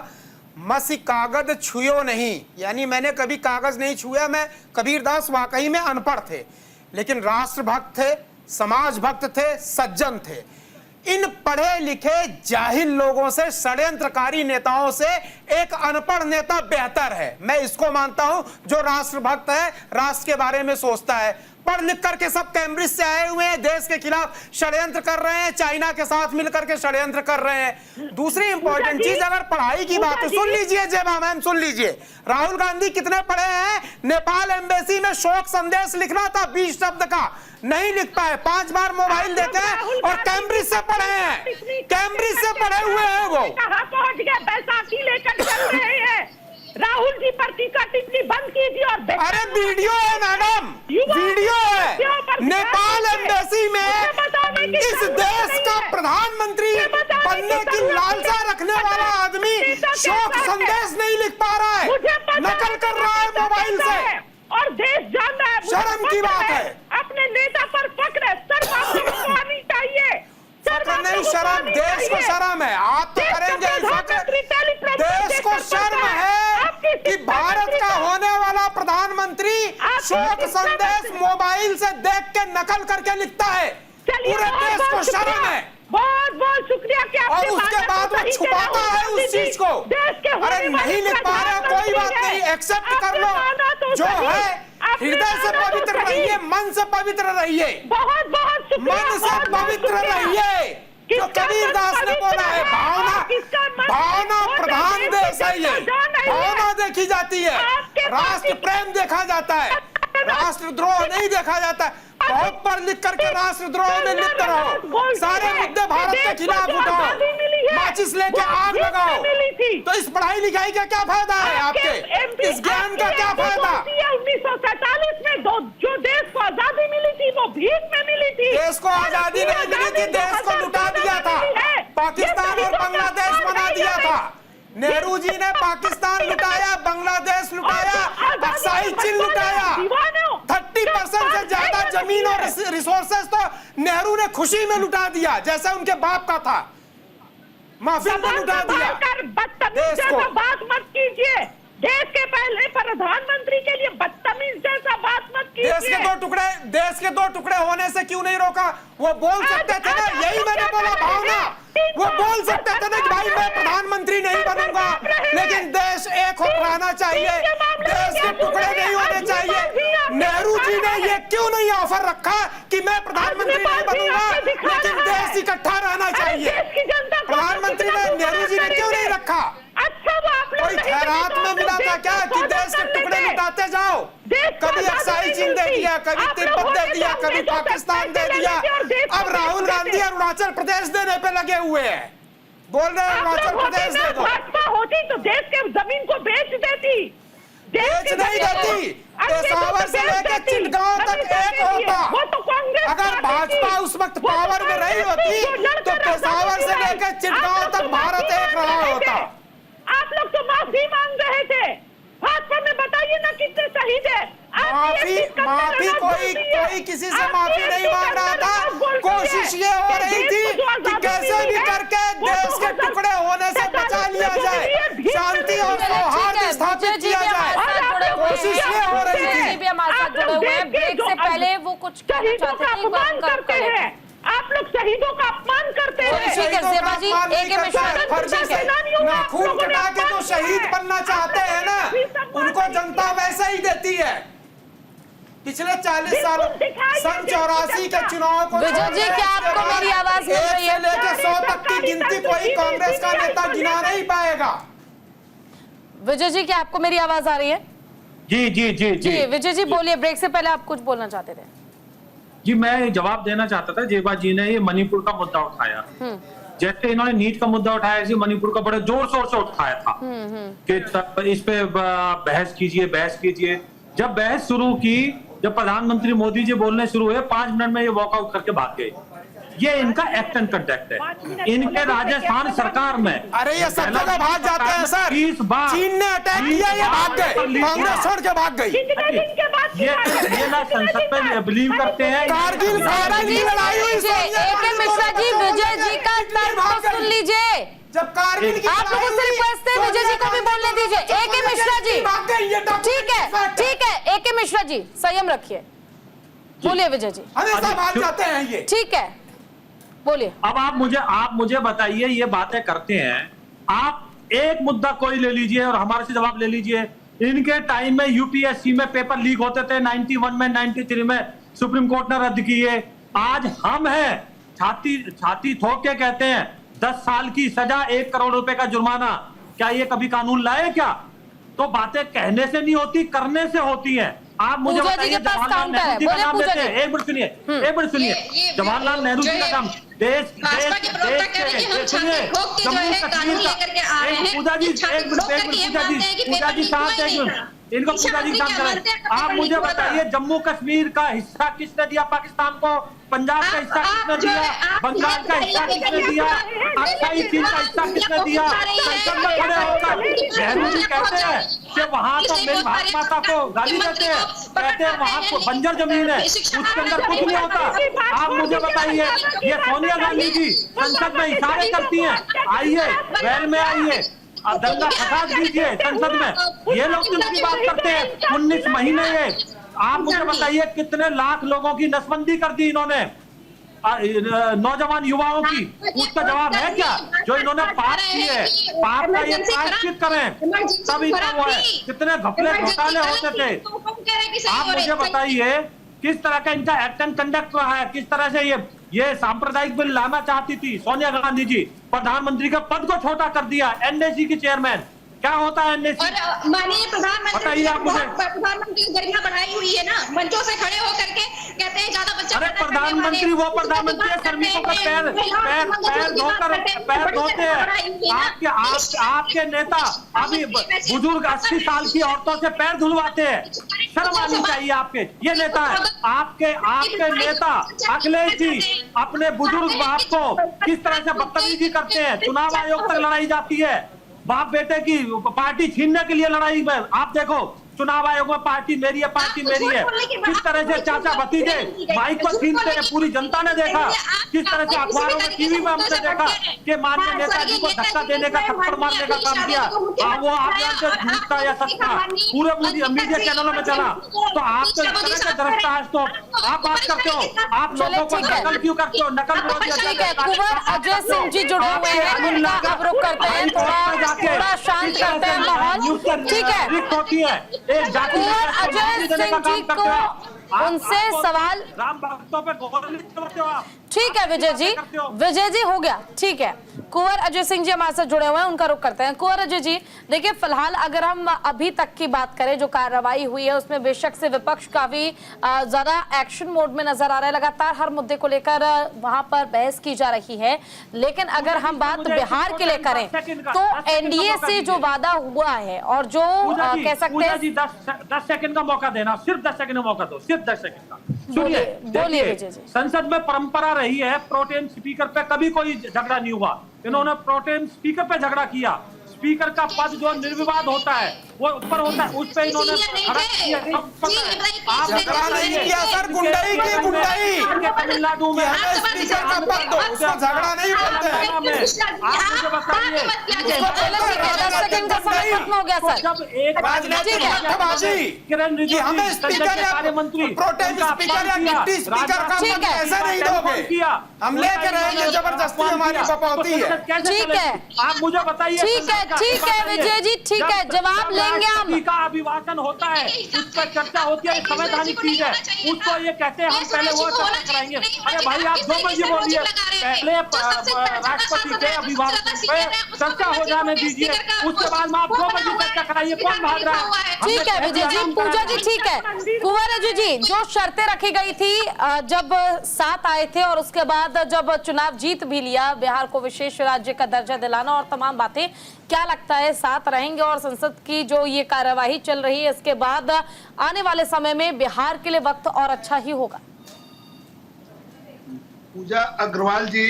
मसी कागज छुयो नहीं, यानी मैंने कभी कागज नहीं छुआ। मैं कबीरदास वाकई में अनपढ़ थे, लेकिन राष्ट्रभक्त थे, समाज भक्त थे, सज्जन थे। इन पढ़े लिखे जाहिल लोगों से, षड्यंत्रकारी नेताओं से एक अनपढ़ नेता बेहतर है। मैं इसको मानता हूं, जो राष्ट्रभक्त है, राष्ट्र के बारे में सोचता है। पढ़ लिख करके सब कैम्ब्रिज से आए हुए हैं, देश के खिलाफ षड्यंत्र कर रहे हैं, चाइना के साथ मिलकर के षड्यंत्र कर रहे हैं। दूसरी इंपॉर्टेंट चीज, अगर पढ़ाई की बात है, सुन लीजिए जेबा मैम, सुन लीजिए, राहुल गांधी कितने पढ़े हैं? नेपाल एम्बेसी में शोक संदेश लिखना था 20 शब्द का, नहीं लिख पाए, 5 बार मोबाइल देते हैं, और कैम्ब्रिज से पढ़े हैं, कैम्ब्रिज से पढ़े हुए हैं वो। कहां पहुंच गए? बैसाखी लेकर चल रहे हैं। राहुल जी पर टीका टिप्पणी बंद कीजिए। और अरे वीडियो है मैडम, वीडियो है, नेपाल एम्बेसी में इस देश का प्रधानमंत्री बनने की लालसा रखने वाला आदमी शोक संदेश नहीं लिख पा रहा है, नकल कर रहा है मोबाइल से, और देश जान रहा है। शर्म की बात है। अपने नेता पर पकड़े, सर आनी चाहिए। नहीं, शर्म, देश को शर्म है, आप तो करेंगे, देश को शर्म है कि भारत का होने वाला प्रधानमंत्री शोक संदेश मोबाइल से देख के नकल करके लिखता है, पूरे देश को शर्म है। बहुत बहुत शुक्रिया कि और उसके बाद वो छुपाता है उस चीज को। अरे नहीं लिख पा रहे, कोई बात नहीं, एक्सेप्ट कर लो, जो है हृदय से पवित्र रहिए, मन से पवित्र रहिए, बहुत बहुत मन से पवित्र रहिए, जो कबीरदास ने बोला है, भावना प्रधान देश है ये, भावना देखी जाती है, राष्ट्र प्रेम देखा जाता है, राष्ट्रद्रोह नहीं देखा जाता है। बहुत पढ़ लिख करके राष्ट्रद्रोह में लिप्त रहो, सारे मुद्दे भारत के खिलाफ उठाओ, माचिस लेके आग लगाओ, तो इस पढ़ाई लिखाई का क्या फायदा है आपके, इस ज्ञान का क्या फायदा? 1947 में जो देश को आजादी मिली थी वो भीख में मिली थी। देश को आजादी नहीं मिली थी, देश को लुटा दिया था, पाकिस्तान और बांग्लादेश बना दिया था। नेहरू जी ने पाकिस्तान लुटाया, बांग्लादेश लुटाया, अक्साई चीन लुटाया, 30% से ज्यादा जमीन और रिसोर्सेस तो नेहरू ने खुशी में लुटा दिया, जैसा उनके बाप का था, माफी में लुटा दिया देश को। बात मत कीजिए, देश के पहले प्रधानमंत्री के लिए बदतमीज जैसा बात मत कीजिए। देश के दो टुकड़े होने से क्यों नहीं रोका? वो बोल सकते थे ना, यही मैंने बोला, भावना, वो बोल सकते थे ना कि भाई मैं प्रधानमंत्री नहीं बनूंगा, लेकिन देश एक रहना चाहिए, देश के टुकड़े नहीं होने चाहिए। नेहरू जी ने ये क्यों नहीं ऑफर रखा कि मैं प्रधानमंत्री नहीं बनूंगा, लेकिन देश इकट्ठा रहना चाहिए? प्रधानमंत्री ने, नेहरू जी ने क्यों नहीं रखा? कोई खैरात में मिला था क्या कि देश के टुकड़े लुटाते जाओ? कभी अक्साई चीन दे दिया, कभी तिब्बत दे दिया, कभी पाकिस्तान दे दिया, अब राहुल गांधी अरुणाचल प्रदेश देने पे लगे हुए हैं, बोल रहे हैं अरुणाचल प्रदेश दे दो। भाजपा होती तो देश के जमीन को बेच देती, बेच नहीं देती, पेशावर से लेकर चिटगांव तक एक होता। अगर भाजपा उस वक्त पावर में रही होती तो पेशावर से लेकर चिटगांव तक भारत एक रहा होता। आप लोग तो माफी मांग रहे थे, भाजपा में बताइए ना कितने शहीद है। माफी कोई किसी से माफी नहीं मांग रहा था, कोशिश ये हो रही थी कि कैसे भी करके देश के टुकड़े होने से बचा लिया जाए, शांति और सौहार्द स्थापित किया जाए, कोशिश ये हो रही थी। भी हमारे साथ जुड़े हुए हैं, ब्रेक से पहले वो कुछ कहना चाहते थे, अपमान करते हैं आप लोग, शहीदों का अपमान करते हैं। खून कटा के जो शहीद बनना चाहते हैं ना, उनको जनता वैसे ही देती है। पिछले 40 साल, सन 84 के चुनाव को, विजय जी क्या आपको मेरी आवाज मिल रही है? लेके 100 तक की गिनती कोई कांग्रेस का नेता गिना नहीं पाएगा। विजय जी क्या आपको मेरी आवाज आ रही है? जी जी जी जी विजय जी बोलिए, ब्रेक से पहले आप कुछ बोलना चाहते थे। जी मैं जवाब देना चाहता था, जेबा जी ने ये मणिपुर का मुद्दा उठाया, जैसे इन्होंने नीट का मुद्दा उठाया, ऐसे मणिपुर का बड़े जोर शोर से उठाया था कि इस पे बहस कीजिए। जब बहस शुरू की, जब प्रधानमंत्री मोदी जी बोलने शुरू हुए, 5 मिनट में ये वॉकआउट करके भाग गए। ये इनका एक्ट एंड कंडक्ट है। इनके राजस्थान सरकार में, अरे ये सब जगह भाग जाते हैं सर, 30 बार चीन ने अटैक किया, ये भाग गए, कांग्रेस छोड़ के भाग गई। ये ना संसद पे बिलीव करते हैं। कारगिल की लड़ाई हुई, एके मिश्रा जी, विजय जी का तर्क सुन लीजिए। जब कारगिल की आप लोगों से रिक्वेस्ट है, विजय जी को भी बोलने दीजिए। एके मिश्रा जी, ठीक है, एके मिश्रा जी संयम रखिए, बोलिए विजय जी। हमेशा भाग जाते हैं ये, ठीक है बोलिए। अब आप मुझे बताइए, ये बातें करते हैं, आप एक मुद्दा कोई ले लीजिए और हमारे से जवाब ले लीजिए। इनके टाइम में यूपीएससी में पेपर लीक होते थे, 91 में, 93 में, सुप्रीम कोर्ट ने रद्द किए। आज हम हैं, छाती ठोक के कहते हैं 10 साल की सजा, 1 करोड़ रुपए का जुर्माना। क्या ये कभी कानून लाए क्या? तो बातें कहने से नहीं होती, करने से होती हैं। आप मुझे बताइए, जवाहरलाल नेहरू जी का नाम लेते हैं, एक मिनट सुनिए, जवाहरलाल नेहरू जी का नाम, देश सुनिए, जम्मू कश्मीर का, पूजा जी साहब, इनको पूजा जी काम करें। आप मुझे बताइए, जम्मू कश्मीर का हिस्सा किसने दिया पाकिस्तान को? पंजाब का हिस्सा किसने दिया? बंगाल का हिस्सा किसने दिया? अक्साई चीन का हिस्सा किसने दिया? संसद में खड़े होकर नेहरू जी कहते हैं कि वहां तो मेरी भारत माता को गाली देते हैं, कहते हैं वहां को बंजर जमीन है, उसके अंदर कुछ नहीं होता। आप मुझे बताइए, ये सोनिया गांधी जी संसद में इशारे करती हैं, आइए वेल में आइए, दंगा फसाद दीजिए संसद में, ये लोग किसकी बात करते हैं? 19 महीने ये। आप मुझे बताइए, कितने लाख लोगों की नसबंदी कर दी इन्होंने, नौजवान युवाओं की? उसका जवाब है क्या? जो इन्होंने पाप किए, पाप का ये प्रायश्चित करें, तब इतना वो है। कितने घपले घोटाले होते थे। आप मुझे बताइए, किस तरह का इनका एक्ट एंड कंडक्ट रहा है, किस तरह से ये सांप्रदायिक बिल लाना चाहती थी सोनिया गांधी जी, प्रधानमंत्री का पद को छोटा कर दिया। एनएसी की चेयरमैन, क्या होता है एनएसी? और माननीय प्रधानमंत्री की गरिमा बढ़ाई हुई है ना, मंचों से खड़े होकर के कहते हैं ज्यादा बच्चा। अरे प्रधानमंत्री वो प्रधानमंत्री है, श्रमिकों का पैर धोते हैं। आपके नेता अभी बुजुर्ग 80 साल की औरतों से पैर धुलवाते हैं। शर्म आनी चाहिए आपके, ये नेता है आपके नेता अखिलेश जी अपने बुजुर्ग बाप को किस तरह से बदतमीजी करते हैं। चुनाव आयोग तक लड़ाई जाती है, बाप बेटे की पार्टी छीनने के लिए लड़ाई में। आप देखो, चुनाव आयोग में पार्टी मेरी है, पार्टी मेरी है, किस तरह से चाचा भतीजे माइक को छीनते हैं। पूरी जनता ने देखा किस तरह से, अखबारों में, टीवी में हमने देखा कि माननीय नेताजी को धक्का देने का, थप्पड़ मारने का काम किया। वो आप जानते झूठ था या सच था, पूरे मीडिया चैनलों में चला। तो आप तो इस तरह से दरख्ताज, तो आप बात करते हो, आप लोगों को नकल क्यों करते हो? नकल कुंवर अजय सिंह जी जुड़े हुए हैं, उनका अब रुख करते हैं, थोड़ा शांत करते हैं माहौल, ठीक है? होती है कुंवर अजय सिंह जी को उनसे सवाल, राम भक्तों पे गौर नहीं करते हो आप। ठीक है विजय जी हो गया, ठीक है। कुंवर अजय सिंह जी हमारे साथ जुड़े हुए हैं, उनका रुख करते हैं। कुंवर अजय जी, देखिए फिलहाल अगर हम अभी तक की बात करें, जो कार्रवाई हुई है उसमें बेशक से विपक्ष काफी ज्यादा एक्शन मोड में नजर आ रहा है, लगातार हर मुद्दे को लेकर वहां पर बहस की जा रही है। लेकिन अगर हम बात बिहार के लिए करें तो एनडीए से जो वादा हुआ है और जो कह सकते हैं, 10 सेकंड का मौका देना, सिर्फ 10 सेकंड का मौका दो, सिर्फ 10 सेकंड का। सुनिए, बोलिए विजय जी। संसद में परंपरा रही है, प्रोटेम स्पीकर पे कभी कोई झगड़ा नहीं हुआ। इन्होंने प्रोटेम स्पीकर पे झगड़ा किया। स्पीकर का पद जो निर्विवाद होता है, वो ऊपर होता है, उस पे इन्होंने तमिलनाडु में स्पीकर का पद दो, उसको झगड़ा नहीं बोलते हैं। आप मुझे बताइए, जब एक किरण रिजिजू हमें स्पीकर या मंत्री प्रोटेम स्पीकर या डिप्टी स्पीकर का पद ऐसा नहीं दोगे, हम लेकर रहेंगे, जबरदस्ती हमारी बपौती है। ठीक है, आप मुझे बताइए। ठीक है विजय जी, ठीक है, जवाब लेंगे हम। का अभिभाषण होता है, उस पर चर्चा होती है, संवैधानिक चीज है, उसको ये कहते हैं हम पहले वो चर्चा कराएंगे। अरे भाई आप जो मर्जी बोलिए, पहले राष्ट्रपति के अभिभाषण पे चर्चा हो जाने दीजिए, उसके बाद में आप जो मर्जी चर्चा कराइए। कौन भाग रहा है? ठीक है विजय जी, पूजा जी ठीक है। कुंवर अजय जी, जो शर्तें रखी गई थी जब साथ आए थे और उसके बाद जब चुनाव जीत भी लिया, बिहार को विशेष राज्य का दर्जा दिलाना और तमाम बातें, क्या लगता है साथ रहेंगे और संसद की जो ये कार्यवाही चल रही है इसके बाद आने वाले समय में बिहार के लिए वक्त और अच्छा ही होगा? पूजा अग्रवाल जी,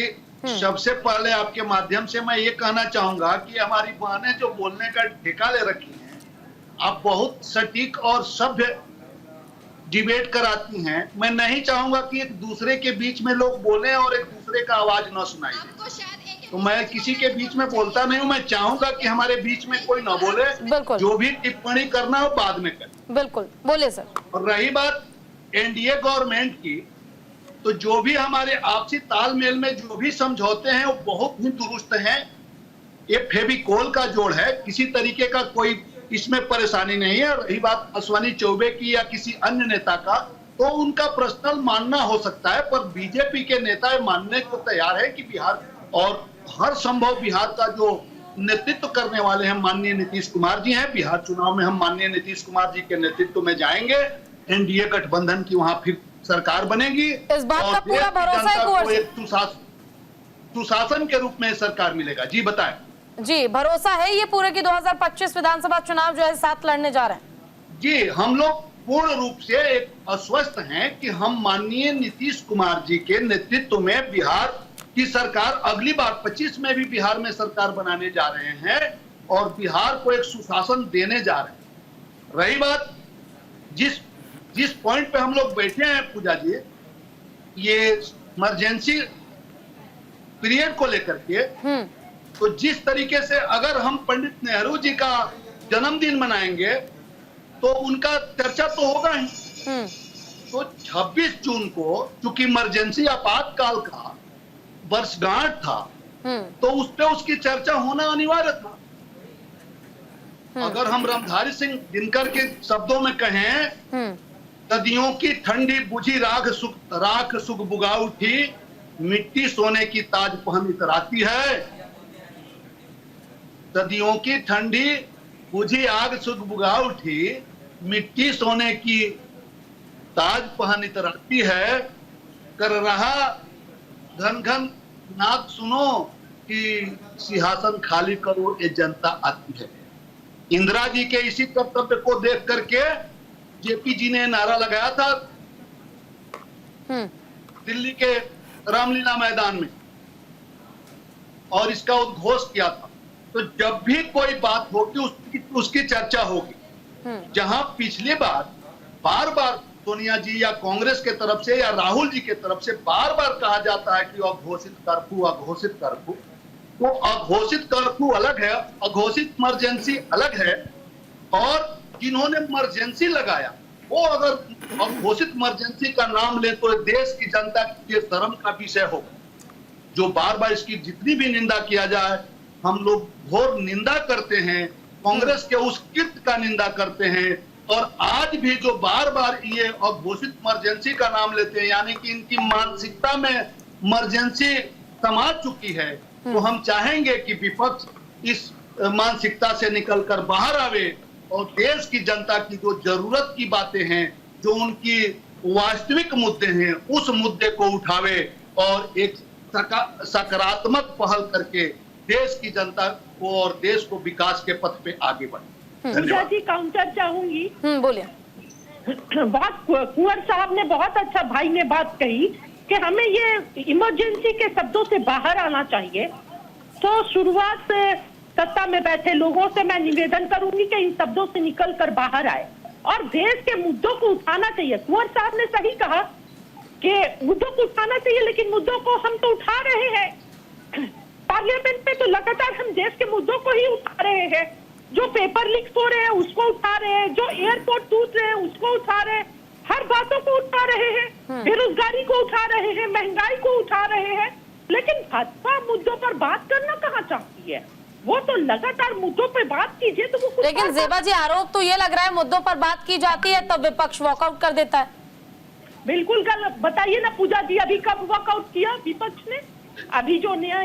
सबसे पहले आपके माध्यम से मैं ये कहना चाहूंगा कि हमारी बहनें जो बोलने का ठेका ले रखी हैं, आप बहुत सटीक और सभ्य डिबेट कराती हैं। मैं नहीं चाहूंगा कि एक दूसरे के बीच में लोग बोलें और एक दूसरे का आवाज न सुनाई दे, तो मैं किसी के बीच में बोलता नहीं हूं। मैं चाहूंगा कि हमारे बीच में कोई न बोले, जो भी टिप्पणी करना हो बाद में करें। बिल्कुल, बोले सर। और रही बात एनडीए गवर्नमेंट की, तो जो भी हमारे आपसी तालमेल में जो भी समझौते हैं वो बहुत ही दुरुस्त हैं। ये फेविकोल का जोड़ है, किसी तरीके का कोई इसमें परेशानी नहीं है। रही बात अश्विनी चौबे की या किसी अन्य नेता का, तो उनका पर्सनल मानना हो सकता है, पर बीजेपी के नेता ये मानने को तैयार है कि बिहार और हर संभव बिहार का जो नेतृत्व करने वाले हैं माननीय नीतीश कुमार जी हैं। बिहार चुनाव में हम माननीय नीतीश कुमार जी के नेतृत्व में जाएंगे, एनडीए गठबंधन की वहां फिर सरकार बनेगी। इस बात और का पूरा देश की भरोसा है जनता कुंवर को जी? एक सुशासन के रूप में सरकार मिलेगा। जी बताएं। जी, भरोसा है ये पूरे की 2025 विधानसभा चुनाव जो है साथ लड़ने जा रहे हैं? जी, हम लोग पूर्ण रूप से एक आश्वस्त हैं कि हम माननीय नीतीश कुमार जी के नेतृत्व में बिहार की सरकार अगली बार 25 में भी बिहार में सरकार बनाने जा रहे हैं और बिहार को एक सुशासन देने जा रहे हैं। रही बात जिस पॉइंट पे हम लोग बैठे हैं पूजा जी, ये इमरजेंसी पीरियड को लेकर के, तो जिस तरीके से अगर हम पंडित नेहरू जी का जन्मदिन मनाएंगे तो उनका चर्चा तो होगा ही। तो 26 जून को चूंकि इमरजेंसी आपातकाल का वर्षगांठ था, तो उस पे उसकी चर्चा होना अनिवार्य था। अगर हम रामधारी सिंह दिनकर के शब्दों में कहें, सदियों की ठंडी बुझी राख सुख बुगा उठी, मिट्टी सोने की ताज पहन इतराती है। सदियों की ठंडी बुझी आग सुख बुगा उठी, मिट्टी सोने की ताज पहन इतराती है। कर रहा घन घन नाद सुनो कि सिंहासन खाली करो ये जनता आती है। इंदिरा जी के इसी कर्तव्य को देख करके जेपी जी ने नारा लगाया था दिल्ली के रामलीला मैदान में और इसका उद्घोष किया था। तो जब भी कोई बात होगी उसकी चर्चा होगी। जहां पिछली बार बार सोनिया जी या कांग्रेस के तरफ से या राहुल जी के तरफ से बार बार कहा जाता है कि अघोषित कर्फ्यू, तो अघोषित कर्फ्यू अलग है, अघोषित इमरजेंसी अलग है। और जिन्होंने इमरजेंसी लगाया वो अगर अघोषित इमरजेंसी का नाम ले तो देश की जनता के लिए शर्म का विषय होगा। जो बार बार इसकी जितनी भी निंदा किया जाए, हम लोग घोर निंदा करते हैं, कांग्रेस के उस कृत्य का निंदा करते हैं। और आज भी जो बार बार ये अघोषित इमरजेंसी का नाम लेते हैं, यानी कि इनकी मानसिकता में इमरजेंसी समा चुकी है, तो हम चाहेंगे कि विपक्ष इस मानसिकता से निकलकर बाहर आवे और देश की जनता की जो जरूरत की बातें हैं, जो उनकी वास्तविक मुद्दे हैं, उस मुद्दे को उठावे और एक सकारात्मक पहल करके देश की जनता को और देश को विकास के पथ पे आगे बढ़े। पूजा जी, काउंटर चाहूंगी। बोलिए। बात कुंवर साहब ने बहुत अच्छा, भाई ने बात कही कि हमें ये इमरजेंसी के शब्दों से बाहर आना चाहिए। तो शुरुआत से सत्ता में बैठे लोगों से मैं निवेदन करूंगी कि इन शब्दों से निकलकर बाहर आए और देश के मुद्दों को उठाना चाहिए। कुंवर साहब ने सही कहा कि मुद्दों को उठाना चाहिए, लेकिन मुद्दों को हम तो उठा रहे हैं। पार्लियामेंट में तो लगातार हम देश के मुद्दों को ही उठा रहे हैं। जो पेपर लीक्स हो रहे हैं उसको उठा रहे हैं, जो एयरपोर्ट टूट रहे हैं उसको उठा रहे हैं, हर बातों को उठा रहे हैं, बेरोजगारी को उठा रहे हैं, महंगाई को उठा रहे हैं। लेकिन भाजपा मुद्दों पर बात करना कहाँ चाहती है? वो तो लगातार मुद्दों पर बात कीजिए तो वो। लेकिन जेबा जी, आरोप तो ये लग रहा है मुद्दों पर बात की जाती है तब विपक्ष वॉकआउट कर देता है। बिल्कुल गलत। बताइए ना पूजा जी, अभी कब वॉकआउट किया विपक्ष ने? अभी जो नया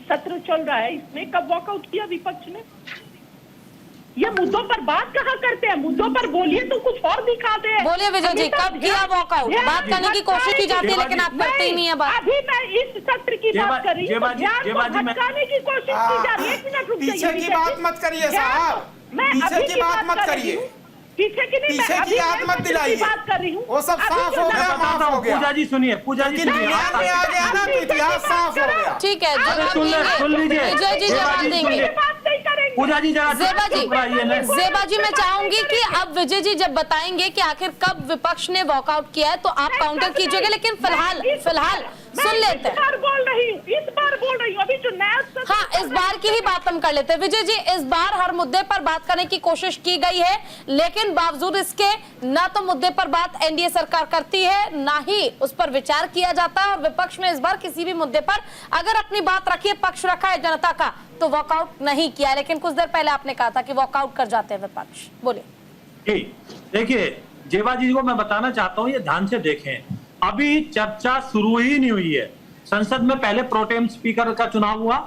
सत्र चल रहा है इसमें कब वॉकआउट किया विपक्ष ने? ये मुद्दों पर बात कहाँ करते हैं? मुद्दों पर बोलिए तो कुछ और दिखाते हैं। बोलिए विजय जी, कब किया वॉकआउट? बात करने की कोशिश की जाती है लेकिन आप करते ही नहीं है बात। अभी मैं इस सत्र की बात कर रही हूँ, भटकाने की कोशिश की जा रही है। 1 मिनट रुक जाइए। पीछे की बात मत करिए साहब, पीछे की बात मत करिए, पीछे की नहीं, पीछे की याद मत दिलाइए। बात कर रही हूँ, वो सब साफ हो गया, माफ हो गया। पूजा जी सुनिए, पूजा जी सुनिए, ध्यान में आ गया ना तो इतिहास साफ हो गया। ठीक है, सुन लीजिए, विजय जी जवाब देंगे। पूजा जी जरा जेबा जी मैं चाहूंगी कि अब विजय जी जब बताएंगे कि आखिर कब विपक्ष ने वॉकआउट किया है तो आप काउंटर कीजिएगा, लेकिन फिलहाल सुन लेते हैं। इस बार बोल रही हूँ अभी जो नया। हाँ, इस बार की ही बात हम कर लेते हैं। विजय जी, इस बार हर मुद्दे पर बात करने की कोशिश की गई है, लेकिन बावजूद इसके ना तो मुद्दे पर बात एनडीए सरकार करती है, ना ही उस पर विचार किया जाता है। और विपक्ष ने इस बार किसी भी मुद्दे पर अगर अपनी बात रखी है, पक्ष रखा है जनता का, तो वॉकआउट नहीं किया। लेकिन कुछ देर पहले आपने कहा था कि वॉकआउट कर जाते हैं विपक्ष। बोलिए। देखिए, जेवा जी को मैं बताना चाहता हूं, ये ध्यान से देखें, अभी चर्चा शुरू ही नहीं हुई है। संसद में पहले प्रोटेम स्पीकर का चुनाव हुआ।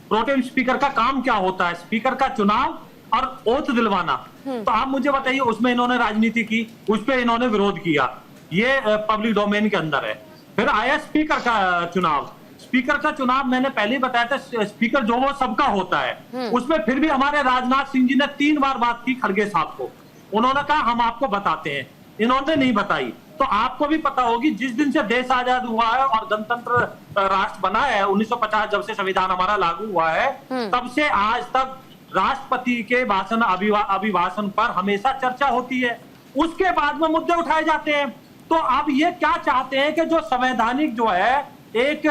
प्रोटेम स्पीकर का काम क्या होता है? स्पीकर का चुनाव और ओथ दिलवाना। तो आप मुझे बताइए, उसमें इन्होंने राजनीति की, उस पर इन्होंने विरोध किया, ये पब्लिक डोमेन के अंदर है। फिर आया स्पीकर का चुनाव। स्पीकर का चुनाव मैंने पहले ही बताया था, स्पीकर जो वो सबका होता है। उसमें फिर भी हमारे राजनाथ सिंह जी ने 3 बार बात की खड़गे साहब को। उन्होंने कहा हम आपको बताते हैं, इन्होंने नहीं बताई। तो आपको भी पता होगी, जिस दिन से देश आजाद हुआ है और गणतंत्र राष्ट्र बना है 1950, जब से संविधान हमारा लागू हुआ है, तब से आज तक राष्ट्रपति के भाषण अभिभाषण पर हमेशा चर्चा होती है। उसके बाद में मुद्दे उठाए जाते हैं। तो अब ये क्या चाहते हैं कि जो संवैधानिक जो है एक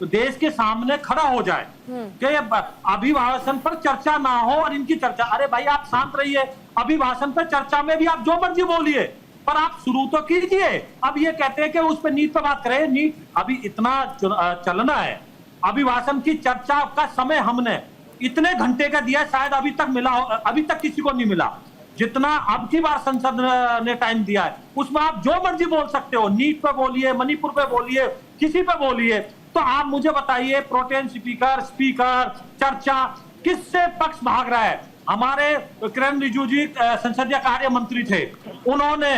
देश के सामने खड़ा हो जाए कि अभिभाषण पर चर्चा ना हो और इनकी चर्चा। अरे भाई आप शांत रहिए, अभिभाषण पर चर्चा में भी आप जो मर्जी बोलिए, पर आप शुरू तो कीजिए। अब ये कहते हैं कि उस पर नीट पर बात करें। नीट अभी इतना चलना है, अभिभाषण की चर्चा का समय हमने इतने घंटे का दिया, शायद अभी तक किसी को नहीं मिला जितना अब की बार संसद ने टाइम दिया है। उसमें आप जो मर्जी बोल सकते हो, नीट पे बोलिए, मणिपुर पे बोलिए, किसी पे बोलिए। तो आप मुझे बताइए, प्रोटेम स्पीकर चर्चा किससे पक्ष भाग रहा है? हमारे किरण रिजिजू जी संसदीय कार्य मंत्री थे, उन्होंने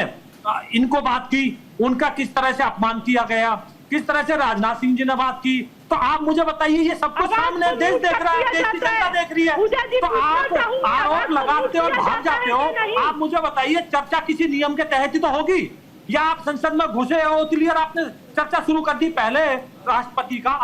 इनको बात की, उनका किस तरह से अपमान किया गया, किस तरह से राजनाथ सिंह जी ने बात की। तो आप मुझे बताइए, ये सब कुछ सामने देश देख रहा है, देश की जनता देख रही है, तो आप आरोप लगाते हो और भाग जाते हो। आप मुझे बताइए, चर्चा किसी नियम के तहत ही तो होगी, या आप संसद में घुसे हो इसलिए आपने चर्चा शुरू कर दी? पहले राष्ट्रपति का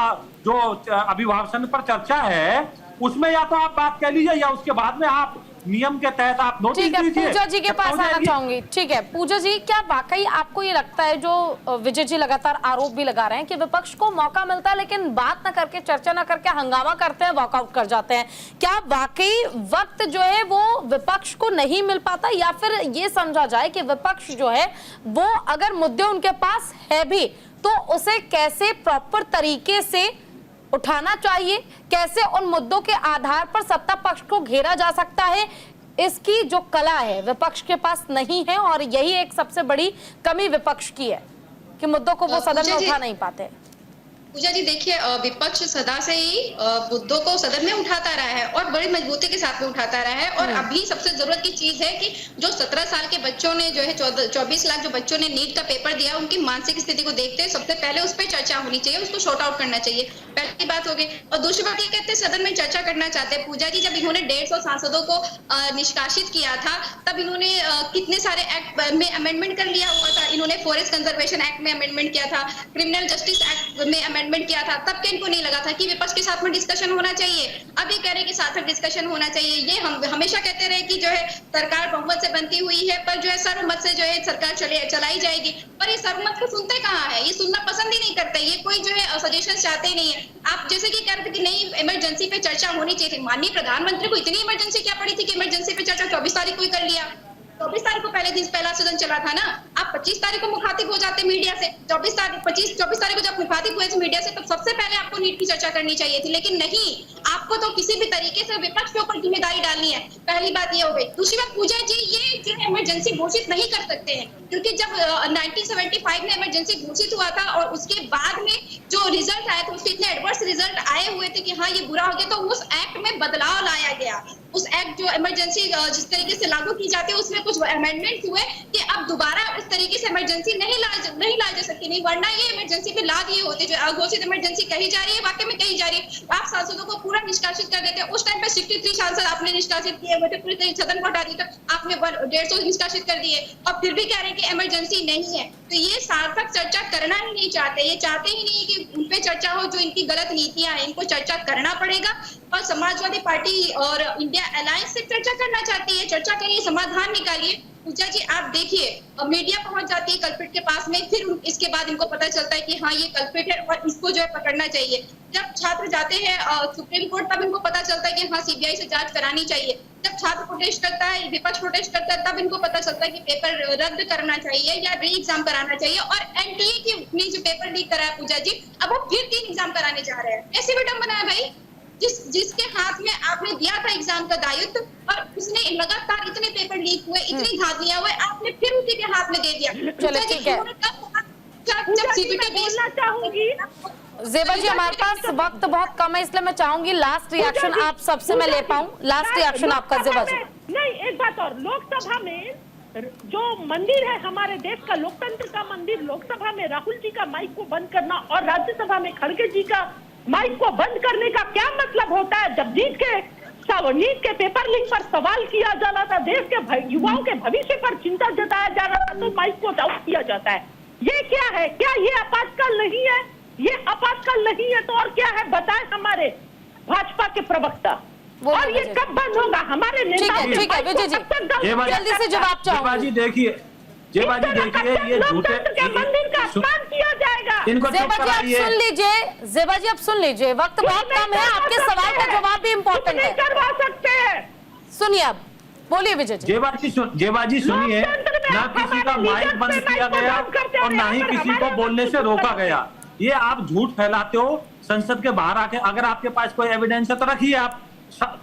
जो अभिभाषण पर चर्चा है उसमें या तो आप बात कह लीजिए, या उसके बाद में आप नियम के तहत आप नोटिस दीजिए। ठीक है, पूजा जी के पास आना चाहूंगी। ठीक है पूजा जी, क्या वाकई आपको ये लगता है, जो विजय जी लगातार आरोप भी लगा रहे हैं कि विपक्ष को मौका मिलता है लेकिन बात ना करके, चर्चा ना करके हंगामा करते हैं, वॉकआउट कर जाते हैं, क्या वाकई वक्त जो है वो विपक्ष को नहीं मिल पाता? या फिर ये समझा जाए कि विपक्ष जो है वो अगर मुद्दे उनके पास है भी तो उसे कैसे प्रॉपर तरीके से उठाना चाहिए, कैसे उन मुद्दों के आधार पर सत्ता पक्ष को घेरा जा सकता है, इसकी जो कला है विपक्ष के पास नहीं है। और यही एक सबसे बड़ी कमी विपक्ष की है कि मुद्दों को वो सदन में उठा नहीं पाते। पूजा जी देखिए, विपक्ष सदा से ही मुद्दों को सदन में उठाता रहा है और बड़ी मजबूती के साथ में उठाता रहा है। और अभी सबसे जरूरत की चीज है कि जो 17 साल के बच्चों ने जो है 24 लाख जो बच्चों ने नीट का पेपर दिया, उनकी मानसिक स्थिति को देखते हुए सबसे पहले उस पर चर्चा होनी चाहिए, उसको शॉर्ट आउट करना चाहिए। पहली बात हो गई। और दूसरी बात ये कहते हैं सदन में चर्चा करना चाहते हैं। पूजा जी, जब इन्होंने 150 सांसदों को निष्कासित किया था, तब इन्होंने कितने सारे एक्ट में अमेंडमेंट कर लिया हुआ था। इन्होंने फॉरेस्ट कंजर्वेशन एक्ट में अमेंडमेंट किया था, क्रिमिनल जस्टिस एक्ट में अमेंडमेंट किया था। तब के इनको नहीं लगा था कि विपक्ष के साथ में डिस्कशन होना चाहिए? अब ये कह रहे हैं कि साथ में डिस्कशन होना चाहिए। ये हम हमेशा कहते रहे कि जो है सरकार बहुमत से बनती हुई है, पर जो है सर्वमत से जो है सरकार चलाई जाएगी। पर ये सर्वमत को सुनते कहाँ है? ये सुनना पसंद ही नहीं करते। ये कोई जो है सजेशन चाहते ही नहीं है। आप जैसे कि कह रहे थे कि नहीं, इमरजेंसी पे चर्चा होनी चाहिए थी। माननीय प्रधानमंत्री को इतनी इमरजेंसी क्या पड़ी थी कि इमरजेंसी पे चर्चा 24 तारीख को ही कर लिया। 24 तारीख को पहला सदन चला था ना। आप 25 तारीख को मुखातिब हो जाते मीडिया से, 24 तारीख को जब मुखातिब हुए थे मीडिया से, तब सबसे पहले आपको नीट की चर्चा करनी चाहिए थी। लेकिन नहीं, आपको तो किसी भी तरीके से विपक्ष के ऊपर जिम्मेदारी डालनी है। पहली बात ये हो गई। दूसरी बात, पूजा जी, ये जो है इमरजेंसी घोषित नहीं कर सकते हैं, क्योंकि जब 1975 में इमरजेंसी घोषित हुआ था और उसके बाद में जो रिजल्ट आया था, उसके इतने एडवर्स रिजल्ट आए हुए थे कि हाँ ये बुरा हो गया, तो उस एक्ट में बदलाव लाया गया। उस एक्ट जो इमरजेंसी जिस तरीके से लागू की जाती है, उसमें कुछ अमेंडमेंट हुए कि अब दोबारा इस तरीके से इमरजेंसी नहीं लाई जा सकती। नहीं, वरना ये इमरजेंसी पे ला दिए होते। जो अघोषित इमरजेंसी कही जा रही है, वाकई में कही जा रही है। आप सांसदों को पूरा निष्कासित कर देते हैं। उस टाइम पे 63 सांसद आपने निष्कासित किए हुए थे, पूरे सदन को हटा दिया, आपने 150 निष्कासित कर दिए, और फिर भी कह रहे हैं कि इमरजेंसी नहीं है। तो ये सार्थक चर्चा करना ही नहीं चाहते। ये चाहते ही नहीं कि उन पे चर्चा हो जो इनकी गलत नीतियां हैं। इनको चर्चा करना पड़ेगा। और समाजवादी पार्टी और इंडिया अलायंस से चर्चा करना चाहती है। चर्चा करिए, समाधान निकालिए। पूजा जी, आप देखिए, मीडिया पहुंच जाती है कल्प्रिट के पास में, फिर इसके बाद इनको पता चलता है कि हाँ ये कल्प्रिट है और इसको जो है पकड़ना चाहिए। जब छात्र जाते हैं सुप्रीम कोर्ट, तब इनको पता चलता है कि हाँ सीबीआई से जांच करानी चाहिए। जब छात्र प्रोटेस्ट करता है, विपक्ष प्रोटेस्ट करता है, तब इनको पता चलता है कि पेपर रद्द करना चाहिए या री एग्जाम कराना चाहिए। और एनटीए ने जो पेपर लीक करा है पूजा जी, अब वो फिर 3 एग्जाम कराने जा रहे हैं। ऐसे विडंबना है भाई। जिसके हाथ में आपने दिया था एग्जाम का दायित्व, और उसने लगातार इतने पेपर लीक हुए, इतनी धांधलियां हुए, आपने फिर उसी के हाथ में ठीक है जब सीपीटी बोलना चाहूंगी जेबा जी, हमारे पास वक्त बहुत कम है, इसलिए मैं चाहूंगी लास्ट रिएक्शन आप सबसे मैं ले पाऊं। लास्ट रिएक्शन आपका जेबा जी। नहीं, एक बात और, लोकसभा में जो मंदिर है हमारे देश का, लोकतंत्र का मंदिर, लोकसभा में राहुल जी का माइक को बंद करना और राज्यसभा में खड़गे जी का माइक को बंद करने का क्या मतलब होता है? जब नीट के पेपर लीक पर सवाल किया जा रहा था, देश के युवाओं के भविष्य पर चिंता जताया जा रहा था, तो माइक को डाउन किया जाता है। ये क्या है? क्या ये आपातकाल नहीं है? ये आपातकाल नहीं है तो और क्या है? बताएं हमारे भाजपा के प्रवक्ता। और ये कब बंद होगा? हमारे नेताओं के ठीक है विजय जी, जल्दी से जवाब चाहूंगी। देखिए जेबा जी, देखिए ये झूठे के मंदिर का अपमान किया जाएगा। इनको जेबा जी आप सुन लीजिए, जेबा जी आप सुन लीजिए, वक्त बहुत कम है, आपके सवाल का जवाब भी इम्पोर्टेंट है। करवा सकते हैं। सुनिए अब, बोलिए विजय जी। जेबा जी सुनिए, ना किसी का माइक बंद किया गया और ना ही किसी को बोलने से रोका गया। ये आप झूठ फैलाते हो संसद के बाहर आके। अगर आपके पास कोई एविडेंस है तो रखिए, आप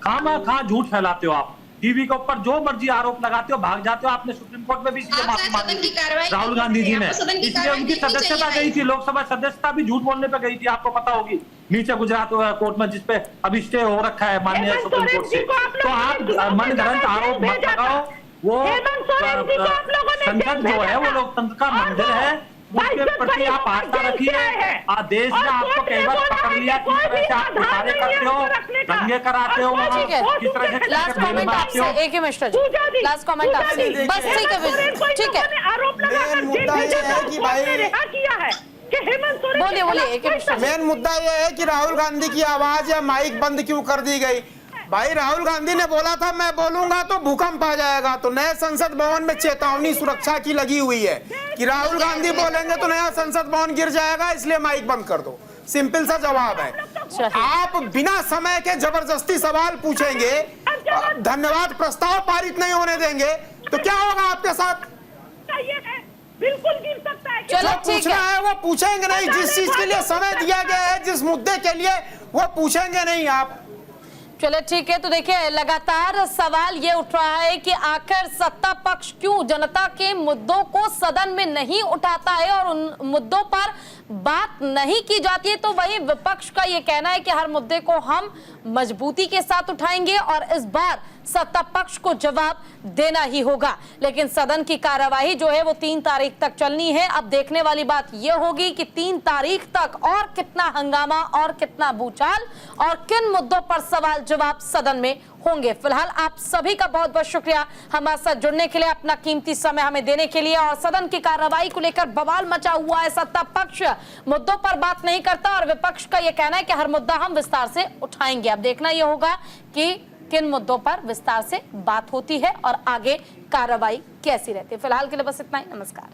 कहाँ झूठ फैलाते हो। आप टीवी के ऊपर जो मर्जी आरोप लगाते हो, भाग जाते हो। आपने सुप्रीम कोर्ट में भी इसलिए माफी मांगी राहुल गांधी जी ने, इसलिए उनकी सदस्यता गई थी, लोकसभा सदस्यता भी झूठ बोलने पे गई थी, आपको पता होगी। नीचे गुजरात कोर्ट में जिसपे अभी स्टे हो रखा है माननीय सुप्रीम कोर्ट से। तो आप मनगढ़ंत आरोप मत लगाओ। वो संसद जो है वो लोकतंत्र का मंदिर है, उसके प्रति आप आस्था रखिए। देश ने आपको कई बार पकड़ लिया किस तरह से आप इशारे करते हो, दंगे कराते हो, किस तरह से लास्ट कमेंट आपसे, एक ही मिस्टर जी, लास्ट कमेंट आपसे, बस ठीक है विजय, ठीक है मेन मुद्दा ये है कि भाई, बोलिए एक ही मिस्टर। मेन मुद्दा ये है कि राहुल गांधी की आवाज या माइक बंद क्यों कर दी गई? भाई राहुल गांधी ने बोला था मैं बोलूंगा तो भूकंप आ जाएगा, तो नए संसद भवन में चेतावनी सुरक्षा की लगी हुई है कि राहुल गांधी बोलेंगे तो नया संसद भवन गिर जाएगा, इसलिए माइक बंद कर दो। सिंपल सा जवाब है। आप बिना समय के जबरदस्ती सवाल पूछेंगे, धन्यवाद प्रस्ताव पारित नहीं होने देंगे, तो क्या होगा आपके साथ? बिल्कुल गिर सकता है। चलो पूछना है वो पूछेंगे नहीं, जिस चीज के लिए समय दिया गया है, जिस मुद्दे के लिए, वो पूछेंगे नहीं आप। चलो ठीक है, तो देखिए लगातार सवाल ये उठ रहा है कि आखिर सत्ता पक्ष क्यों जनता के मुद्दों को सदन में नहीं उठाता है और उन मुद्दों पर बात नहीं की जाती है। तो वही विपक्ष का ये कहना है कि हर मुद्दे को हम मजबूती के साथ उठाएंगे और इस बार सत्ता पक्ष को जवाब देना ही होगा। लेकिन सदन की कार्यवाही जो है वो 3 तारीख तक चलनी है। अब देखने वाली बात यह होगी कि 3 तारीख तक और कितना हंगामा और कितना भूचाल और किन मुद्दों पर सवाल जवाब सदन में होंगे। फिलहाल आप सभी का बहुत बहुत शुक्रिया हमारे साथ जुड़ने के लिए, अपना कीमती समय हमें देने के लिए। और सदन की कार्रवाई को लेकर बवाल मचा हुआ है, सत्ता पक्ष मुद्दों पर बात नहीं करता और विपक्ष का यह कहना है कि हर मुद्दा हम विस्तार से उठाएंगे। अब देखना यह होगा कि किन मुद्दों पर विस्तार से बात होती है और आगे कार्रवाई कैसी रहती है। फिलहाल के लिए बस इतना ही, नमस्कार।